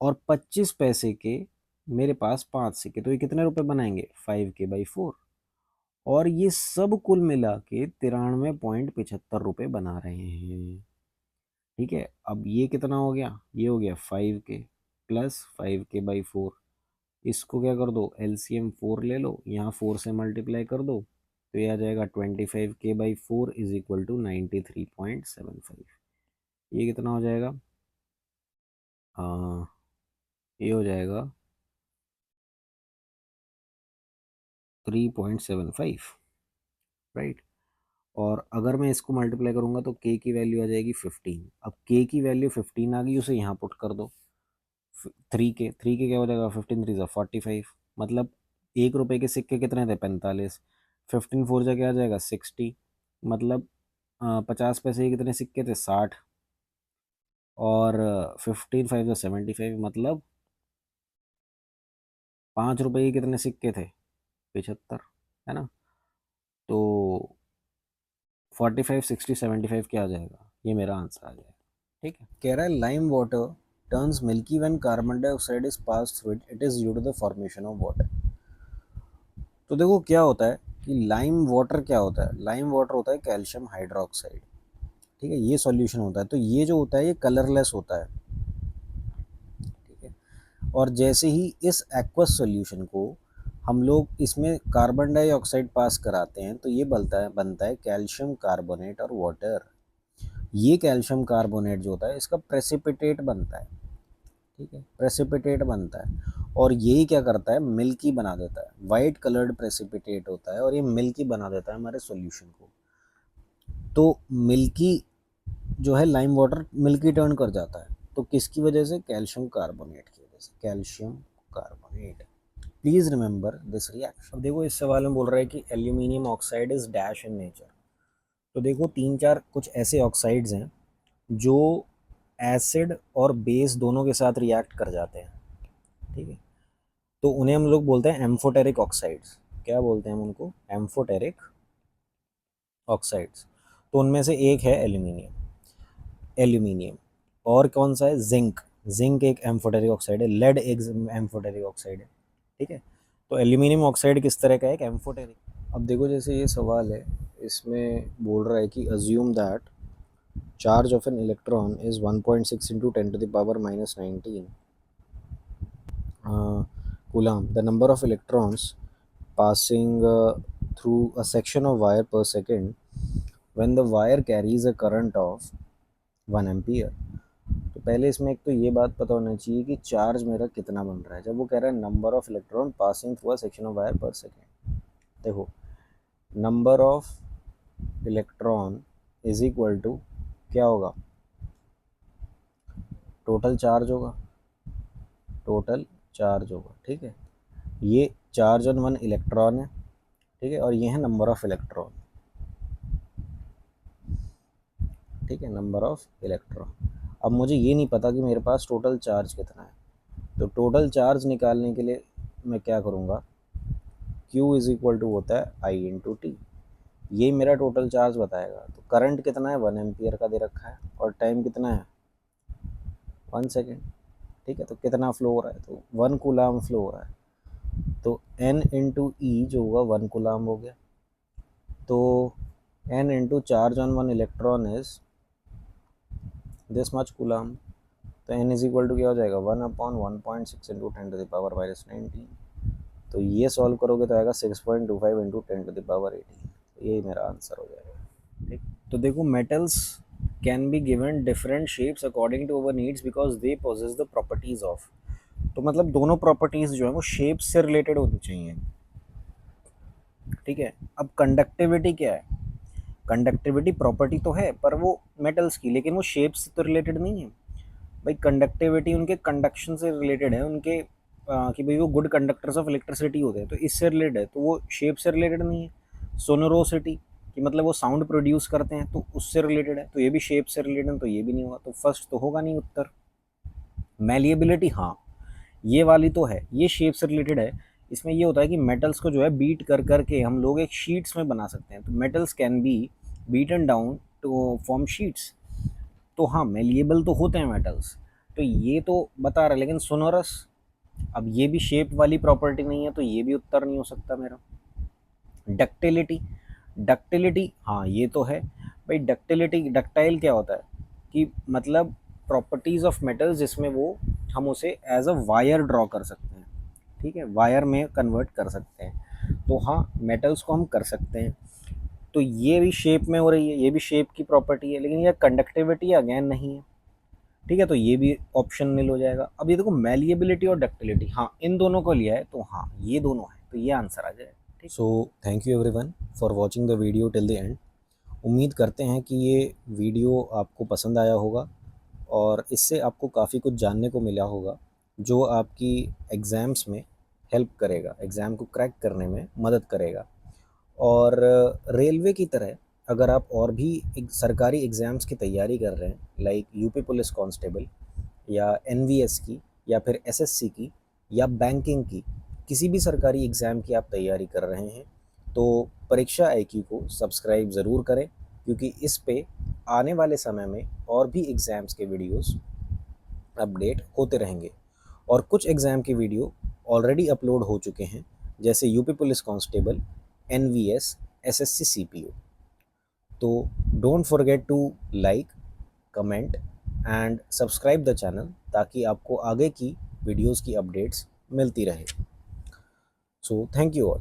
[SPEAKER 1] और 25 पैसे के मेरे पास 5 सिक्के, तो ये कितने रुपए बनाएंगे? 5 के/4। और ये सब कुल मिला के 93.75 रुपए बना रहे हैं। ठीक है, अब ये कितना हो गया? ये हो गया 5 के प्लस 5 के/4। इसको क्या कर दो, एलसीएम 4 ले लो, यहाँ 4 से मल्टीप्लाई कर दो, तो ये आ जाएगा 25 के/4 = 93.75। ये कितना हो जाएगा? ये हो जाएगा 3.75, राइट। और अगर मैं इसको मल्टीप्लाई करूंगा तो के की वैल्यू आ जाएगी 15। अब के की वैल्यू 15 आ गई, उसे यहाँ पुट कर दो। 3 के क्या हो जाएगा? 15 3 = 45, मतलब 1 रुपए के सिक्के कितने थे? 45। 15 4 जा क्या आ जाएगा? 60, मतलब 50 पैसे के कितने सिक्के थे? 60। और 15 5 = 75, मतलब 5 रुपए के कितने सिक्के थे? 75, है ना। तो 45 60 75 क्या आ जाएगा? ये मेरा आंसर आ जाएगा। ठीक है, कह रहा है lime water turns milky when carbon dioxide is pass through it is due to the formation of water. तो देखो क्या होता है कि लाइम वाटर क्या होता है? लाइम वाटर होता है कैल्शियम हाइड्रोक्साइड। ठीक है, ये सॉल्यूशन होता है, तो ये जो होता है ये कलरलेस होता है। ठीक है, और जैसे ही इस एक्वस सॉल्यूशन को हम लोग इसमें कार्बन डाइऑक्साइड पास कराते हैं, तो ये बनता है कैल्शियम कार्बोनेट और वाटर। ये कैल्शियम कार्बोनेट जो होता है इसका प्रेसिपिटेट बनता है। ठीक है, प्रेसिपिटेट बनता है, और यही क्या करता है? मिल्की बना देता है। वाइट कलर्ड प्रेसिपिटेट होता है और ये मिल्की बना देता है हमारे सॉल्यूशन को। तो मिल्की जो है, लाइम वाटर मिल्की टर्न कर जाता है, तो किसकी वजह से? कैल्शियम कार्बोनेट की वजह से, calcium carbonate. Please remember this reaction. अब देखो इस सवाल में बोल रहा है कि aluminium oxide is dash in nature. तो देखो 3 4 कुछ ऐसे ऑक्साइड्स हैं जो एसिड और बेस दोनों के साथ रिएक्ट कर जाते हैं। ठीक है, तो उन्हें हम लोग बोलते हैं एम्फोटेरिक ऑक्साइड्स। क्या बोलते हैं हम उनको? Amphoteric oxides. तो उनमें से एक है एल्यूमिनियम। और कौन सा है? जिंक। जिंक एक एम्फोटेरिक ऑक्साइड है, लेड एक एम्फोटेरिक ऑक्साइड है। ठीक है, तो एल्यूमिनियम ऑक्साइड किस तरह का है? एक एम्फोटेरिक। अब देखो जैसे ये सवाल है, इसमें बोल रहा है कि assume that charge of an electron is 1.6 into 10⁻⁻19 coulomb. The number of electrons passing through a section of wire per second when the wire carries a current of 1 ampere. तो पहले इसमें एक तो ये बात पता होना चाहिए कि चार्ज मेरा कितना बन रहा है, जब वो कह रहा है number of electron passing through a section of wire per second. देखो number of electron is equal to क्या होगा? टोटल चार्ज होगा, टोटल चार्ज होगा। ठीक है, ये चार्ज ऑन 1 इलेक्ट्रॉन है। ठीक है, और ये है नंबर ऑफ इलेक्ट्रॉन। ठीक है, नंबर ऑफ इलेक्ट्रॉन। अब मुझे ये नहीं पता कि मेरे पास टोटल चार्ज कितना है, तो टोटल चार्ज निकालने के लिए मैं क्या करूँगा, Q इज इक्वल टू होता है I इंटू टी, ये मेरा टोटल चार्ज बताएगा। तो करंट कितना है, 1 एम्पियर का दे रखा है, और टाइम कितना है, 1 सेकेंड। ठीक है, तो कितना फ्लो हो रहा है, तो 1 कूलाम फ्लो हो रहा है। तो N इंटू ई जो होगा 1 कूलाम हो गया। तो N into charge on 1 electron is this much coulomb. तो N इज इक्वल टू क्या हो जाएगा, 1/1.6 इंटू 10⁻⁻19। तो ये सॉल्व करोगे तो आएगा 6.25 इंटू 10⁻18। तो यही मेरा आंसर हो जाएगा। ठीक, तो देखो metals can be given different shapes according to our needs because they possess the properties of. तो मतलब दोनों प्रॉपर्टीज जो है वो शेप से रिलेटेड होनी चाहिए। ठीक है, अब कंडक्टिविटी क्या है, कंडक्टिविटी प्रॉपर्टी तो है पर वो मेटल्स की, लेकिन वो शेप से तो रिलेटेड नहीं है भाई। कंडक्टिविटी उनके कंडक्शन से रिलेटेड है, उनके कि भाई वो गुड कंडक्टर्स ऑफ इलेक्ट्रिसिटी होते हैं, तो इससे रिलेटेड है, तो वो शेप से रिलेटेड नहीं है। सोनोरोसिटी कि मतलब वो साउंड प्रोड्यूस करते हैं, तो उससे रिलेटेड है, तो ये भी शेप से रिलेटेड है, तो ये भी नहीं होगा, तो फर्स्ट तो होगा नहीं उत्तर। मैलिएबिलिटी, हाँ ये वाली तो है, ये शेप से रिलेटेड है। इसमें ये होता है कि मेटल्स को जो है बीट कर करके हम लोग एक शीट्स में बना सकते हैं, तो metals can be beaten down to form sheets. तो हाँ मेलिएबल तो होते हैं मेटल्स, तो ये तो बता रहा है, लेकिन सोनोरस, अब ये भी शेप वाली प्रॉपर्टी नहीं है, तो ये भी उत्तर नहीं हो सकता मेरा। डक्टिलिटी, डक्टिलिटी हाँ ये तो है भाई। डक्टिलिटी, डक्टाइल क्या होता है कि मतलब प्रॉपर्टीज ऑफ मेटल्स जिसमें वो हम उसे एज अ वायर ड्रॉ कर सकते हैं। ठीक है, वायर में कन्वर्ट कर सकते हैं, तो हाँ मेटल्स को हम कर सकते हैं। तो ये भी शेप में हो रही है, ये भी शेप की प्रॉपर्टी है, लेकिन ये कंडक्टिविटी अगेन नहीं है। ठीक है, तो ये भी ऑप्शन मिल हो जाएगा। अब ये देखो मैलिएबिलिटी और डक्टिलिटी, हाँ इन दोनों को लिया है, तो हाँ ये दोनों है, तो ये आंसर आ जाएगा। ठीक, सो thank you everyone for watching the video till the end. उम्मीद करते हैं कि ये वीडियो आपको पसंद आया होगा और इससे आपको काफ़ी कुछ जानने को मिला होगा जो आपकी एग्ज़ाम्स में हेल्प करेगा, एग्ज़ाम को क्रैक करने में मदद करेगा। और रेलवे की तरह अगर आप और भी एक सरकारी एग्ज़ाम्स की तैयारी कर रहे हैं, लाइक यूपी पुलिस कांस्टेबल या एनवीएस की या फिर एसएससी की या बैंकिंग की, किसी भी सरकारी एग्ज़ाम की आप तैयारी कर रहे हैं, तो परीक्षा आईक्यू को सब्सक्राइब ज़रूर करें, क्योंकि इस पे आने वाले समय में और भी एग्ज़ाम्स के वीडियोस अपडेट होते रहेंगे। और कुछ एग्ज़ाम के वीडियो ऑलरेडी अपलोड हो चुके हैं, जैसे UP police constable, NVS, SSC CPO. तो don't forget to like, comment and subscribe the channel, ताकि आपको आगे की वीडियोस की अपडेट्स मिलती रहे। So thank you all.